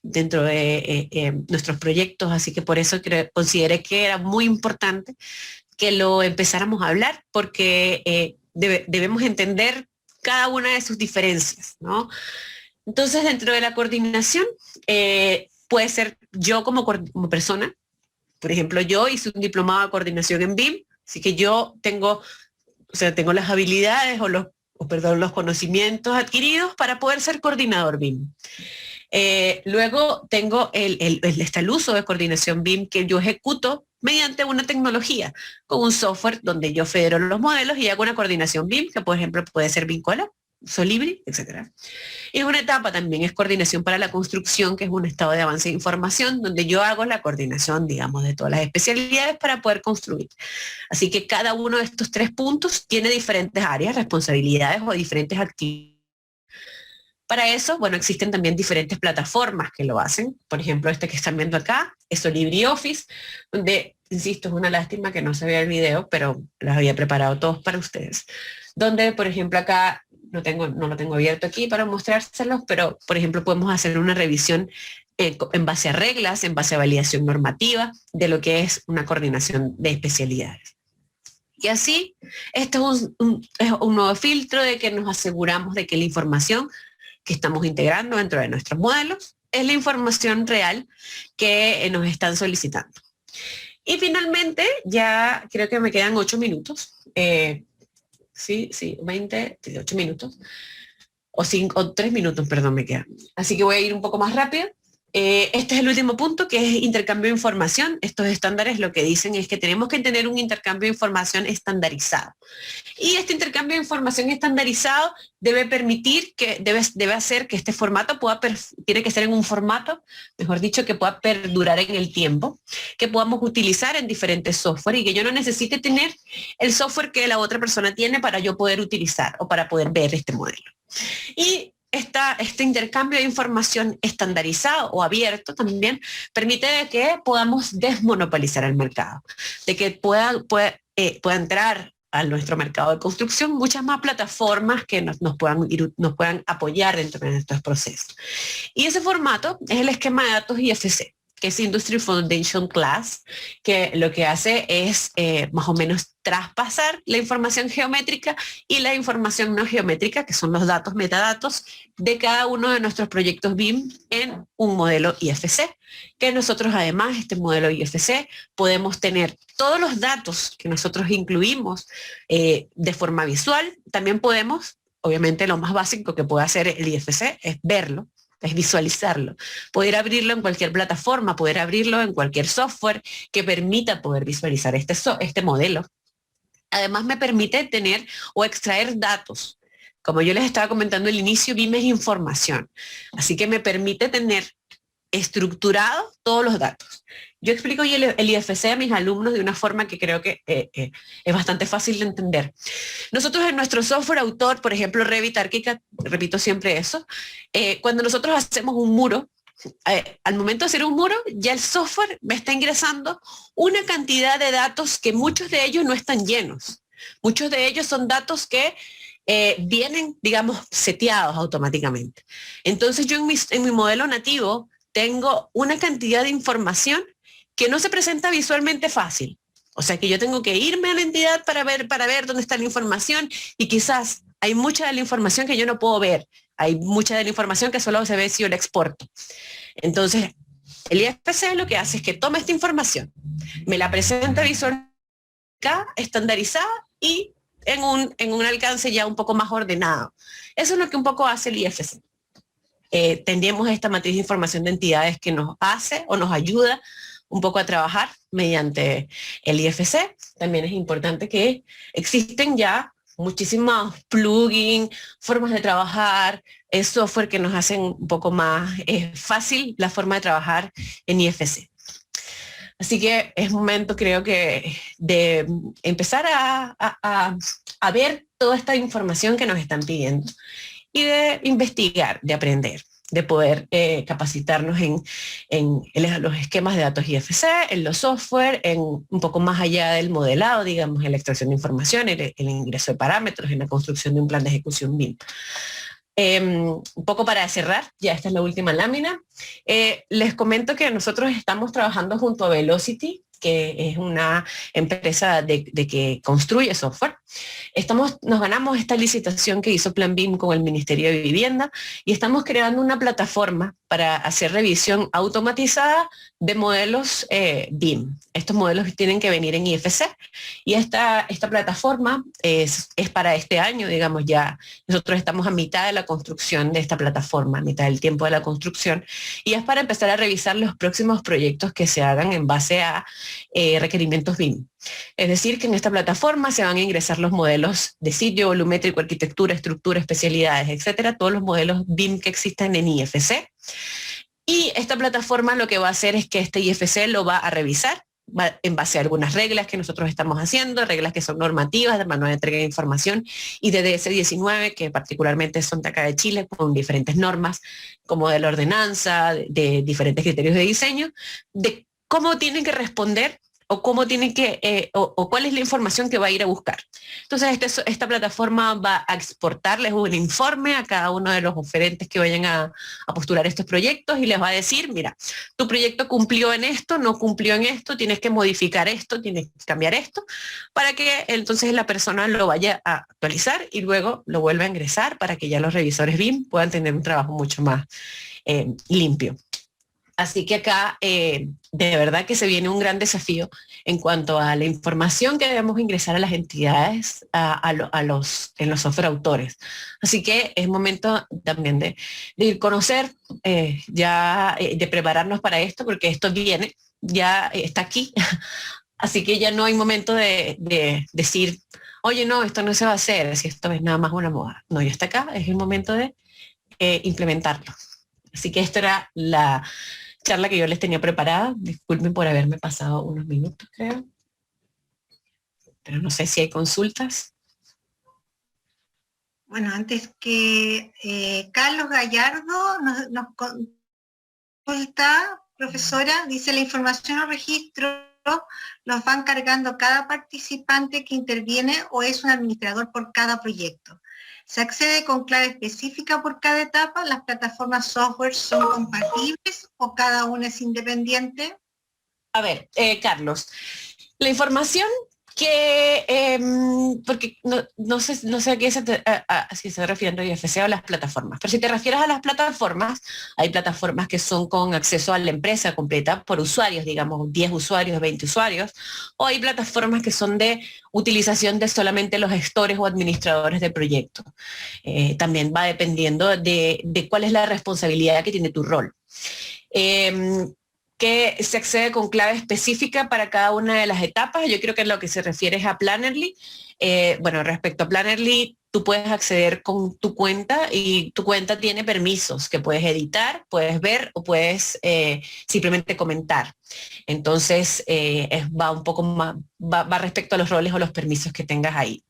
dentro de nuestros proyectos, así que por eso consideré que era muy importante que lo empezáramos a hablar, porque debemos entender cada una de sus diferencias, ¿no? Entonces, dentro de la coordinación, puede ser yo como persona. Por ejemplo, yo hice un diplomado de coordinación en BIM, así que yo tengo las habilidades o los conocimientos adquiridos para poder ser coordinador BIM. Luego tengo el uso de coordinación BIM que yo ejecuto mediante una tecnología, con un software donde yo federo los modelos y hago una coordinación BIM, que por ejemplo puede ser BIM Colab, Solibri, etc. Y una etapa también es coordinación para la construcción, que es un estado de avance de información, donde yo hago la coordinación, digamos, de todas las especialidades para poder construir. Así que cada uno de estos 3 puntos tiene diferentes áreas, responsabilidades o diferentes actividades. Para eso, bueno, existen también diferentes plataformas que lo hacen. Por ejemplo, este que están viendo acá es LibreOffice, donde, insisto, es una lástima que no se vea el video, pero los había preparado todos para ustedes. Donde, por ejemplo, acá no lo tengo abierto aquí para mostrárselos, pero, por ejemplo, podemos hacer una revisión en base a reglas, en base a validación normativa, de lo que es una coordinación de especialidades. Y así, esto es un nuevo filtro de que nos aseguramos de que la información que estamos integrando dentro de nuestros modelos es la información real que nos están solicitando. Y finalmente, ya creo que me quedan 8 minutos. Sí, 8 minutos. O 3 minutos, perdón, me quedan. Así que voy a ir un poco más rápido. Este es el último punto, que es intercambio de información. Estos estándares lo que dicen es que tenemos que tener un intercambio de información estandarizado. Y este intercambio de información estandarizado debe permitir debe hacer que este formato tiene que ser en un formato, mejor dicho, que pueda perdurar en el tiempo, que podamos utilizar en diferentes software y que yo no necesite tener el software que la otra persona tiene para yo poder utilizar o para poder ver este modelo. Y este intercambio de información estandarizado o abierto también permite de que podamos desmonopolizar el mercado, de que pueda entrar a nuestro mercado de construcción muchas más plataformas que nos puedan apoyar dentro de nuestros procesos. Y ese formato es el esquema de datos IFC, que es Industry Foundation Class, que lo que hace es más o menos traspasar la información geométrica y la información no geométrica, que son los datos, metadatos, de cada uno de nuestros proyectos BIM en un modelo IFC, que nosotros además, este modelo IFC, podemos tener todos los datos que nosotros incluimos de forma visual. También podemos, obviamente lo más básico que puede hacer el IFC es verlo, es visualizarlo, poder abrirlo en cualquier plataforma, poder abrirlo en cualquier software que permita poder visualizar este modelo. Además me permite tener o extraer datos. Como yo les estaba comentando al inicio, BIM es información, así que me permite tener estructurado todos los datos. Yo explico el IFC a mis alumnos de una forma que creo que es bastante fácil de entender. Nosotros en nuestro software autor, por ejemplo, Revit ArchiCAD, repito siempre eso, cuando nosotros hacemos un muro, al momento de hacer un muro, ya el software me está ingresando una cantidad de datos que muchos de ellos no están llenos. Muchos de ellos son datos que vienen, digamos, seteados automáticamente. Entonces yo en mi modelo nativo tengo una cantidad de información que no se presenta visualmente fácil. O sea que yo tengo que irme a la entidad para ver dónde está la información, y quizás hay mucha de la información que yo no puedo ver. Hay mucha de la información que solo se ve si yo la exporto. Entonces, el IFC lo que hace es que toma esta información, me la presenta visualmente estandarizada y en un alcance ya un poco más ordenado. Eso es lo que un poco hace el IFC. Tendríamos esta matriz de información de entidades que nos hace o nos ayuda un poco a trabajar mediante el IFC. También es importante que existen ya muchísimos plugins, formas de trabajar, software que nos hacen un poco más fácil la forma de trabajar en IFC. Así que es momento, creo que, de empezar a ver toda esta información que nos están pidiendo y de investigar, de aprender, de poder capacitarnos en los esquemas de datos IFC, en los software, en un poco más allá del modelado, digamos, en la extracción de información, el ingreso de parámetros, en la construcción de un plan de ejecución BIM. Un poco para cerrar, ya esta es la última lámina, les comento que nosotros estamos trabajando junto a Velocity, que es una empresa de que construye software. Nos ganamos esta licitación que hizo Plan BIM con el Ministerio de Vivienda y estamos creando una plataforma para hacer revisión automatizada de modelos BIM. Estos modelos tienen que venir en IFC y esta plataforma es para este año, digamos, ya nosotros estamos a mitad de la construcción de esta plataforma, a mitad del tiempo de la construcción, y es para empezar a revisar los próximos proyectos que se hagan en base a requerimientos BIM. Es decir, que en esta plataforma se van a ingresar los modelos de sitio, volumétrico, arquitectura, estructura, especialidades, etcétera, todos los modelos BIM que existen en IFC. Y esta plataforma lo que va a hacer es que este IFC lo va a revisar en base a algunas reglas que nosotros estamos haciendo, reglas que son normativas de manual de entrega de información y de DS19, que particularmente son de acá de Chile, con diferentes normas, como de la ordenanza, de diferentes criterios de diseño, de cómo tienen que responder o cómo tienen que, o cuál es la información que va a ir a buscar. Entonces, esta plataforma va a exportarles un informe a cada uno de los oferentes que vayan a postular estos proyectos y les va a decir, mira, tu proyecto cumplió en esto, no cumplió en esto, tienes que modificar esto, tienes que cambiar esto, para que entonces la persona lo vaya a actualizar y luego lo vuelva a ingresar para que ya los revisores BIM puedan tener un trabajo mucho más limpio. Así que acá de verdad que se viene un gran desafío en cuanto a la información que debemos ingresar a las entidades en los software autores. Así que es momento también de ir conocer, de prepararnos para esto, porque esto viene, ya está aquí. Así que ya no hay momento de decir, oye, no, esto no se va a hacer, si esto es nada más una moda. No, ya está acá, es el momento de implementarlo. Así que esta era la charla que yo les tenía preparada. Disculpen por haberme pasado unos minutos, creo. Pero no sé si hay consultas. Bueno, antes que Carlos Gallardo nos consulta, profesora, dice la información o registro los van cargando cada participante que interviene o es un administrador por cada proyecto. ¿Se accede con clave específica por cada etapa? ¿Las plataformas software son compatibles o cada una es independiente? A ver, Carlos, la información porque no sé a qué si se refiere a IFC o a las plataformas, pero si te refieres a las plataformas, hay plataformas que son con acceso a la empresa completa por usuarios, digamos 10 usuarios, 20 usuarios, o hay plataformas que son de utilización de solamente los gestores o administradores de proyectos. También va dependiendo de cuál es la responsabilidad que tiene tu rol. Que se accede con clave específica para cada una de las etapas. Yo creo que lo que se refiere es a Plannerly. Bueno, respecto a Plannerly, tú puedes acceder con tu cuenta y tu cuenta tiene permisos que puedes editar, puedes ver o puedes simplemente comentar. Entonces, va un poco más, va respecto a los roles o los permisos que tengas ahí.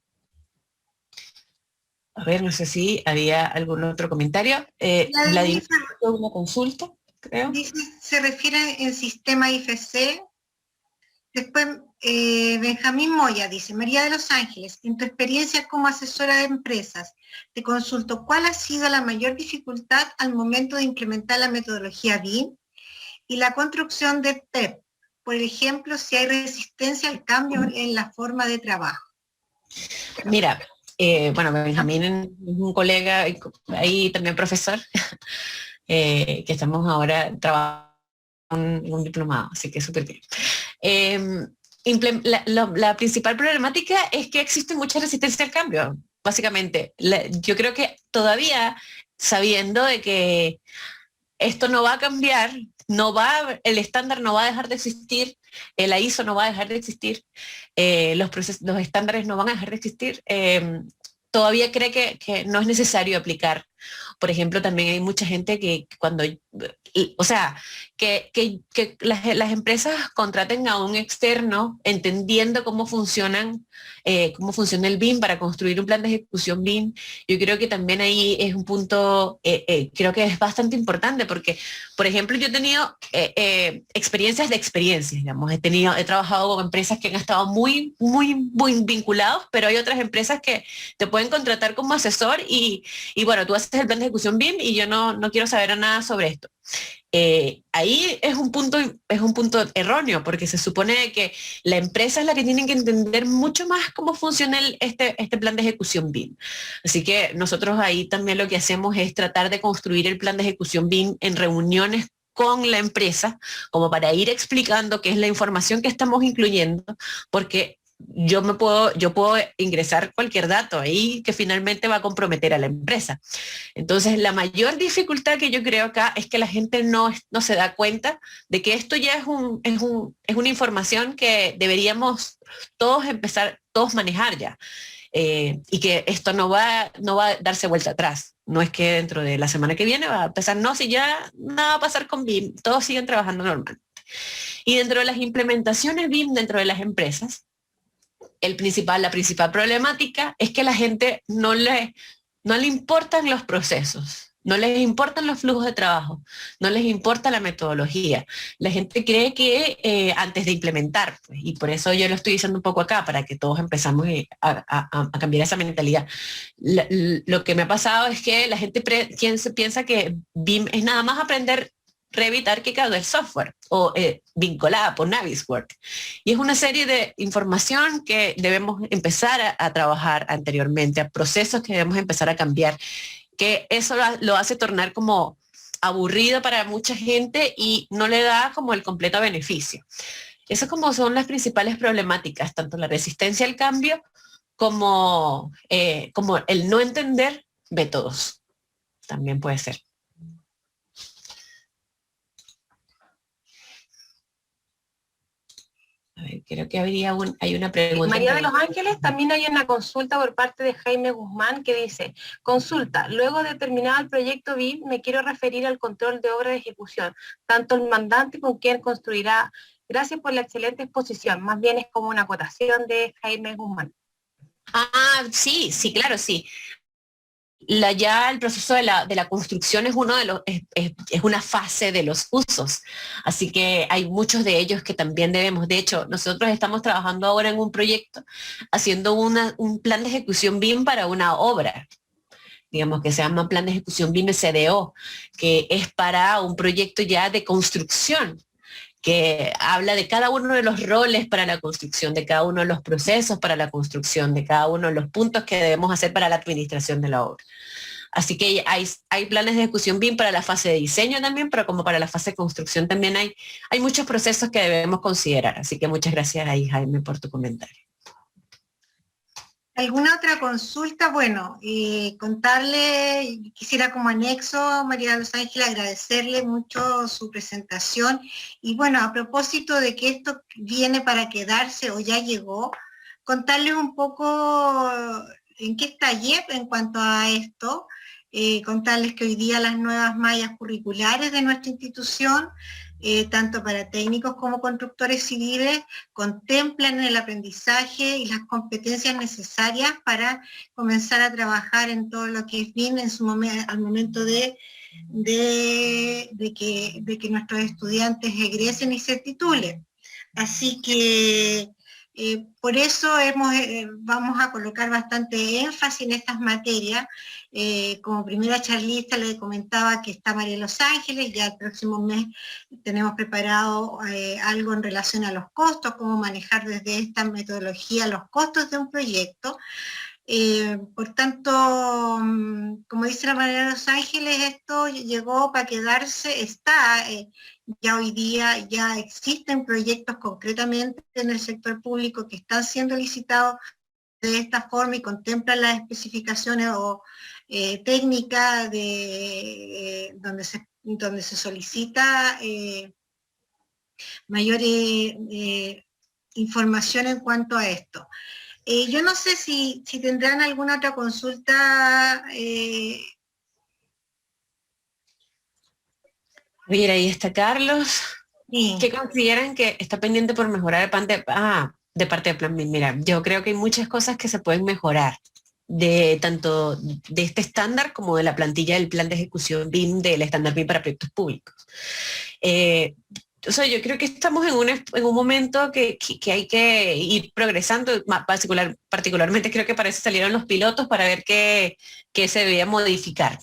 A ver, no sé si había algún otro comentario. Vladimir, una consulta. Creo. Dice, se refiere en sistema IFC. Después, Benjamín Moya dice, María de los Ángeles, en tu experiencia como asesora de empresas, te consulto, ¿cuál ha sido la mayor dificultad al momento de implementar la metodología BIM y la construcción de PEP? Por ejemplo, si hay resistencia al cambio en la forma de trabajo. Mira, bueno, Benjamín es un colega, ahí también profesor, que estamos ahora trabajando en un diplomado, así que súper bien. La principal problemática es que existe mucha resistencia al cambio, básicamente. Yo creo que todavía, sabiendo de que esto no va a cambiar, el estándar no va a dejar de existir, la ISO no va a dejar de existir, los estándares no van a dejar de existir, todavía cree que no es necesario aplicar. Por ejemplo, también hay mucha gente que cuando, o sea, que las empresas contraten a un externo entendiendo cómo funciona el BIM para construir un plan de ejecución BIM. Yo creo que también ahí es un punto, creo que es bastante importante porque, por ejemplo, yo he tenido experiencias de experiencias, digamos, he trabajado con empresas que han estado muy vinculados, pero hay otras empresas que te pueden contratar como asesor y bueno, tú haces el plan de ejecución BIM y yo no quiero saber nada sobre esto. Ahí es un punto erróneo, porque se supone que la empresa es la que tiene que entender mucho más cómo funciona este plan de ejecución BIM. Así que nosotros ahí también lo que hacemos es tratar de construir el plan de ejecución BIM en reuniones con la empresa, como para ir explicando qué es la información que estamos incluyendo, porque yo puedo ingresar cualquier dato ahí que finalmente va a comprometer a la empresa. Entonces, la mayor dificultad que yo creo acá es que la gente no se da cuenta de que esto ya es una información que deberíamos todos manejar ya. Y que esto no va a darse vuelta atrás. No es que dentro de la semana que viene va a empezar, no, si ya nada va a pasar con BIM, todos siguen trabajando normal. Y dentro de las implementaciones BIM dentro de las empresas, la principal problemática es que a la gente no le importan los procesos, no les importan los flujos de trabajo, no les importa la metodología. La gente cree que antes de implementar, pues, y por eso yo lo estoy diciendo un poco acá, para que todos empezamos a cambiar esa mentalidad. Lo que me ha pasado es que la gente piensa que BIM es nada más aprender Revit, ArchiCAD el software, o Vincolab o Navisworks. Y es una serie de información que debemos empezar a trabajar anteriormente, a procesos que debemos empezar a cambiar, que eso lo hace tornar como aburrido para mucha gente y no le da como el completo beneficio. Esas como son las principales problemáticas, tanto la resistencia al cambio como el no entender métodos. También puede ser. A ver, creo que hay una pregunta. María de los Ángeles, también hay una consulta por parte de Jaime Guzmán que dice, consulta, luego de terminado el proyecto BIM, me quiero referir al control de obra de ejecución, tanto el mandante con quien construirá. Gracias por la excelente exposición, más bien es como una acotación de Jaime Guzmán. Ah, sí, claro, sí. Ya el proceso de la construcción es una fase de los usos, así que hay muchos de ellos que también debemos. De hecho, nosotros estamos trabajando ahora en un proyecto haciendo un plan de ejecución BIM para una obra, digamos que se llama plan de ejecución BIM CDO, que es para un proyecto ya de construcción, que habla de cada uno de los roles para la construcción, de cada uno de los procesos para la construcción, de cada uno de los puntos que debemos hacer para la administración de la obra. Así que hay planes de ejecución BIM para la fase de diseño también, pero como para la fase de construcción también hay muchos procesos que debemos considerar. Así que muchas gracias ahí, Jaime, por tu comentario. ¿Alguna otra consulta? Bueno, contarle, quisiera como anexo, María de los Ángeles, agradecerle mucho su presentación. Y bueno, a propósito de que esto viene para quedarse o ya llegó, contarles un poco en qué está IEP en cuanto a esto, contarles que hoy día las nuevas mallas curriculares de nuestra institución, tanto para técnicos como constructores civiles, contemplan el aprendizaje y las competencias necesarias para comenzar a trabajar en todo lo que es BIM en su al momento de que nuestros estudiantes egresen y se titulen. Así que por eso vamos a colocar bastante énfasis en estas materias. Como primera charlista le comentaba que está María de los Ángeles, ya el próximo mes tenemos preparado algo en relación a los costos, cómo manejar desde esta metodología los costos de un proyecto. Por tanto, como dice la María de los Ángeles, esto llegó para quedarse, está, ya hoy día ya existen proyectos concretamente en el sector público que están siendo licitados de esta forma y contemplan las especificaciones o técnicas donde se solicita mayor información en cuanto a esto. Yo no sé si tendrán alguna otra consulta. Mira, ahí está Carlos. Sí. ¿Qué consideran que está pendiente por mejorar de parte de Plan BIM? Mira, yo creo que hay muchas cosas que se pueden mejorar, tanto de este estándar como de la plantilla del plan de ejecución BIM del estándar BIM para proyectos públicos. O sea, yo creo que estamos en un momento que hay que ir progresando, particularmente creo que para eso salieron los pilotos, para ver qué se debía modificar.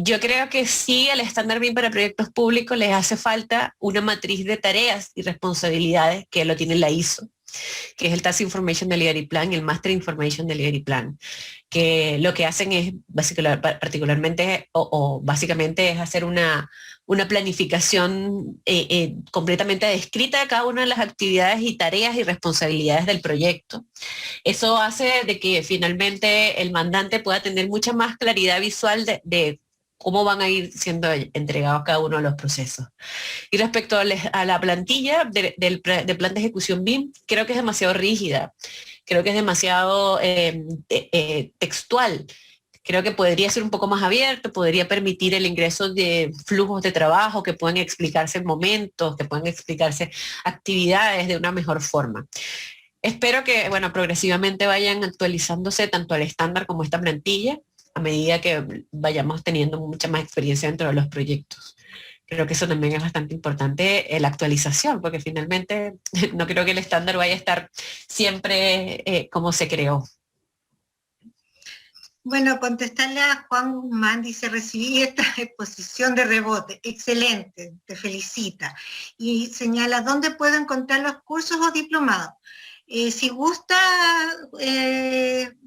Yo creo que sí, al estándar BIM para proyectos públicos les hace falta una matriz de tareas y responsabilidades que lo tiene la ISO, que es el Task Information Delivery Plan y el Master Information Delivery Plan, que lo que hacen es particularmente o básicamente es hacer una planificación completamente descrita de cada una de las actividades y tareas y responsabilidades del proyecto. Eso hace de que finalmente el mandante pueda tener mucha más claridad visual de cómo van a ir siendo entregados cada uno de los procesos. Y respecto a la plantilla del plan de ejecución BIM, creo que es demasiado rígida, creo que es demasiado textual. Creo que podría ser un poco más abierto, podría permitir el ingreso de flujos de trabajo que puedan explicarse momentos, que puedan explicarse actividades de una mejor forma. Espero que, bueno, progresivamente vayan actualizándose tanto el estándar como esta plantilla a medida que vayamos teniendo mucha más experiencia dentro de los proyectos. Creo que eso también es bastante importante, la actualización, porque finalmente no creo que el estándar vaya a estar siempre como se creó. Bueno, contestarle a Juan Guzmán, dice, recibí esta exposición de rebote, excelente, te felicita. Y señala, ¿dónde puedo encontrar los cursos o diplomados? Si gusta,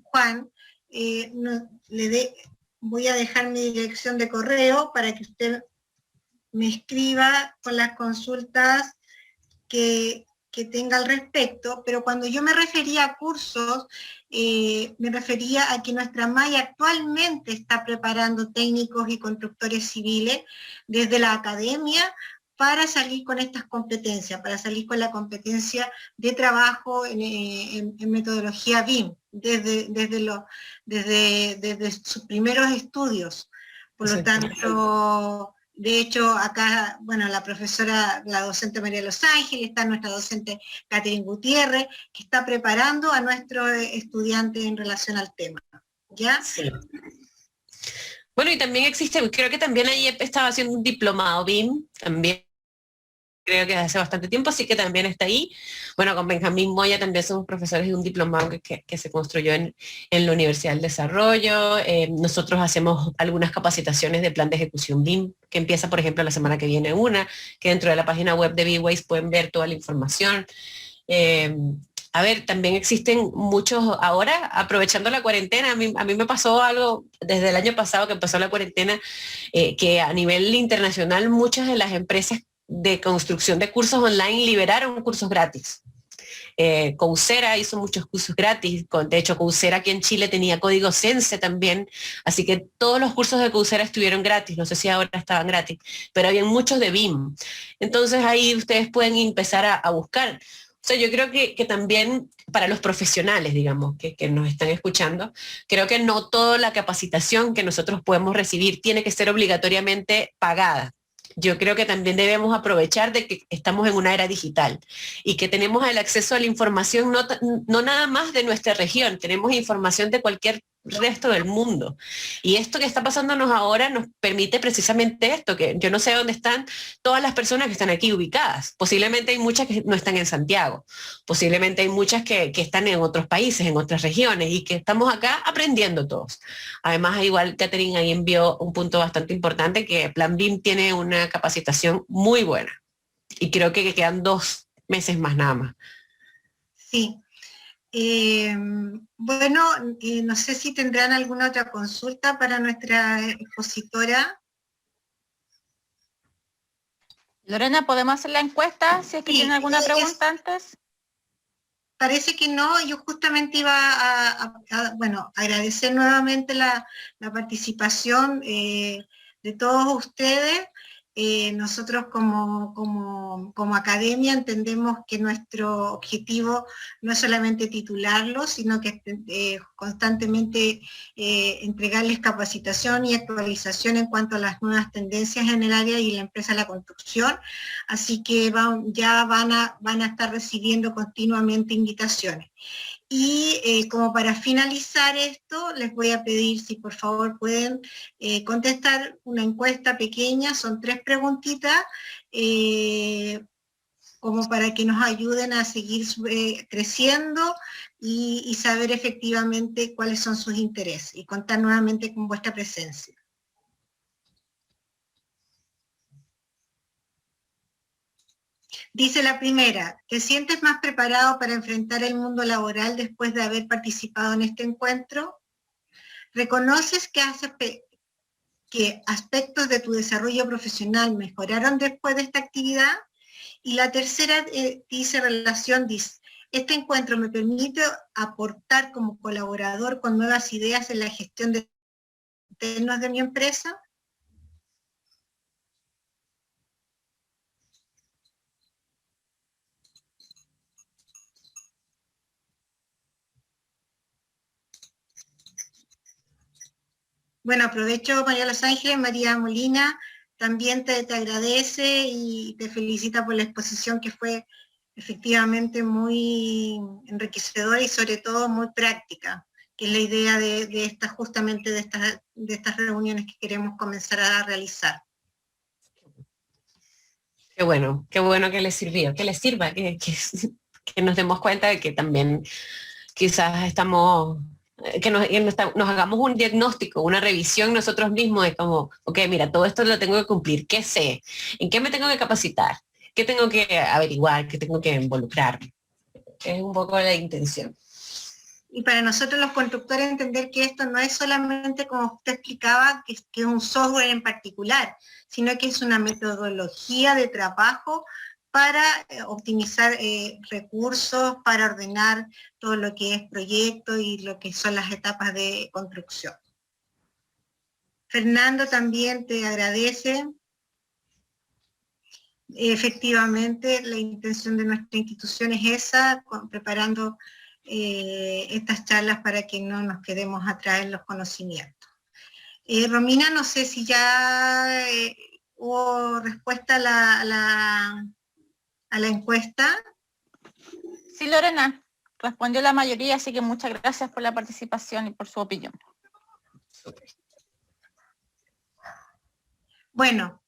Juan, voy a dejar mi dirección de correo para que usted me escriba con las consultas que tenga al respecto, pero cuando yo me refería a cursos, me refería a que nuestra malla actualmente está preparando técnicos y constructores civiles desde la academia para salir con estas competencias, para salir con la competencia de trabajo en metodología BIM, desde sus primeros estudios. Por lo tanto, de hecho, acá, bueno, la profesora, la docente María de los Ángeles, está nuestra docente Catherine Gutiérrez, que está preparando a nuestros estudiantes en relación al tema. ¿Ya? Sí. Bueno, y también existe, creo que también ahí estaba haciendo un diplomado BIM, también creo que hace bastante tiempo, así que también está ahí. Bueno, con Benjamín Moya también somos profesores de un diplomado que se construyó en la Universidad del Desarrollo. Nosotros hacemos algunas capacitaciones de plan de ejecución BIM, que empieza, por ejemplo, la semana que viene una, que dentro de la página web de B-Ways pueden ver toda la información. A ver, también existen muchos, ahora aprovechando la cuarentena, a mí me pasó algo desde el año pasado que empezó la cuarentena, que a nivel internacional muchas de las empresas de construcción de cursos online liberaron cursos gratis. Coursera hizo muchos cursos gratis, de hecho Coursera aquí en Chile tenía código Sense también, así que todos los cursos de Coursera estuvieron gratis, no sé si ahora estaban gratis, pero había muchos de BIM. Entonces ahí ustedes pueden empezar a buscar. O sea, yo creo que también para los profesionales, digamos, que nos están escuchando, creo que no toda la capacitación que nosotros podemos recibir tiene que ser obligatoriamente pagada. Yo creo que también debemos aprovechar de que estamos en una era digital y que tenemos el acceso a la información no nada más de nuestra región, tenemos información de cualquier resto del mundo. Y esto que está pasándonos ahora nos permite precisamente esto, que yo no sé dónde están todas las personas que están aquí ubicadas. Posiblemente hay muchas que no están en Santiago, posiblemente hay muchas que están en otros países, en otras regiones, y que estamos acá aprendiendo todos. Además, igual Catherine ahí envió un punto bastante importante, que Plan BIM tiene una capacitación muy buena. Y creo que quedan 2 meses más nada más. Sí. Bueno, no sé si tendrán alguna otra consulta para nuestra expositora. Lorena, ¿podemos hacer la encuesta si es que Sí, tienen alguna pregunta antes? Parece que no. Yo justamente iba bueno, agradecer nuevamente la participación de todos ustedes. Nosotros como academia entendemos que nuestro objetivo no es solamente titularlos, sino que constantemente entregarles capacitación y actualización en cuanto a las nuevas tendencias en el área y la empresa de la construcción. Así que ya van a estar recibiendo continuamente invitaciones. Y como para finalizar esto, les voy a pedir si por favor pueden contestar una encuesta pequeña, son 3 preguntitas, como para que nos ayuden a seguir creciendo y saber efectivamente cuáles son sus intereses y contar nuevamente con vuestra presencia. Dice la primera: ¿te sientes más preparado para enfrentar el mundo laboral después de haber participado en este encuentro? ¿Reconoces que aspectos de tu desarrollo profesional mejoraron después de esta actividad? Y la tercera dice, este encuentro me permite aportar como colaborador con nuevas ideas en la gestión de internos de mi empresa. Bueno, aprovecho, María Los Ángeles, María Molina, también te agradece y te felicita por la exposición, que fue efectivamente muy enriquecedora y sobre todo muy práctica, que es la idea justamente de estas reuniones que queremos comenzar a realizar. Qué bueno que les sirvió, que les sirva, que nos demos cuenta de que también quizás estamos, que nos hagamos un diagnóstico, una revisión nosotros mismos de como, ok, mira, todo esto lo tengo que cumplir, ¿qué sé? ¿En qué me tengo que capacitar? ¿Qué tengo que averiguar? ¿Qué tengo que involucrarme? Es un poco la intención. Y para nosotros los constructores entender que esto no es solamente, como usted explicaba, que es un software en particular, sino que es una metodología de trabajo para optimizar recursos, para ordenar todo lo que es proyecto y lo que son las etapas de construcción. Fernando también te agradece. Efectivamente, la intención de nuestra institución es esa, preparando estas charlas para que no nos quedemos atrás en los conocimientos. Romina, no sé si ya hubo respuesta a la encuesta. Sí, Lorena, respondió la mayoría, así que muchas gracias por la participación y por su opinión. Bueno,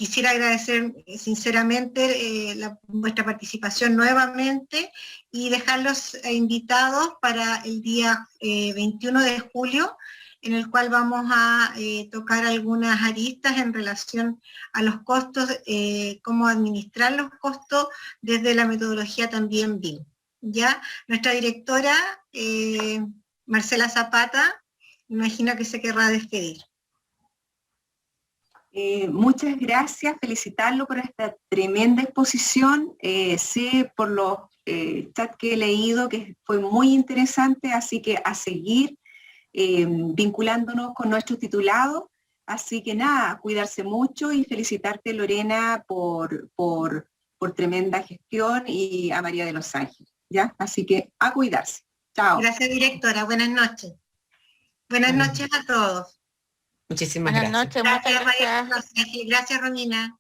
quisiera agradecer sinceramente vuestra participación nuevamente y dejarlos invitados para el día 21 de julio, en el cual vamos a tocar algunas aristas en relación a los costos, cómo administrar los costos desde la metodología también BIM. ¿Ya? Nuestra directora, Marcela Zapata, me imagino que se querrá despedir. Muchas gracias, felicitarlo por esta tremenda exposición. Sé por los chats que he leído que fue muy interesante, así que a seguir vinculándonos con nuestros titulados. Así que nada, cuidarse mucho y felicitarte, Lorena, por tremenda gestión, y a María de los Ángeles, ¿ya? Así que a cuidarse. Chao. Gracias, directora. Buenas noches. Buenas noches a todos. Muchísimas Buenas gracias. noches, muchas gracias. Gracias, Romina.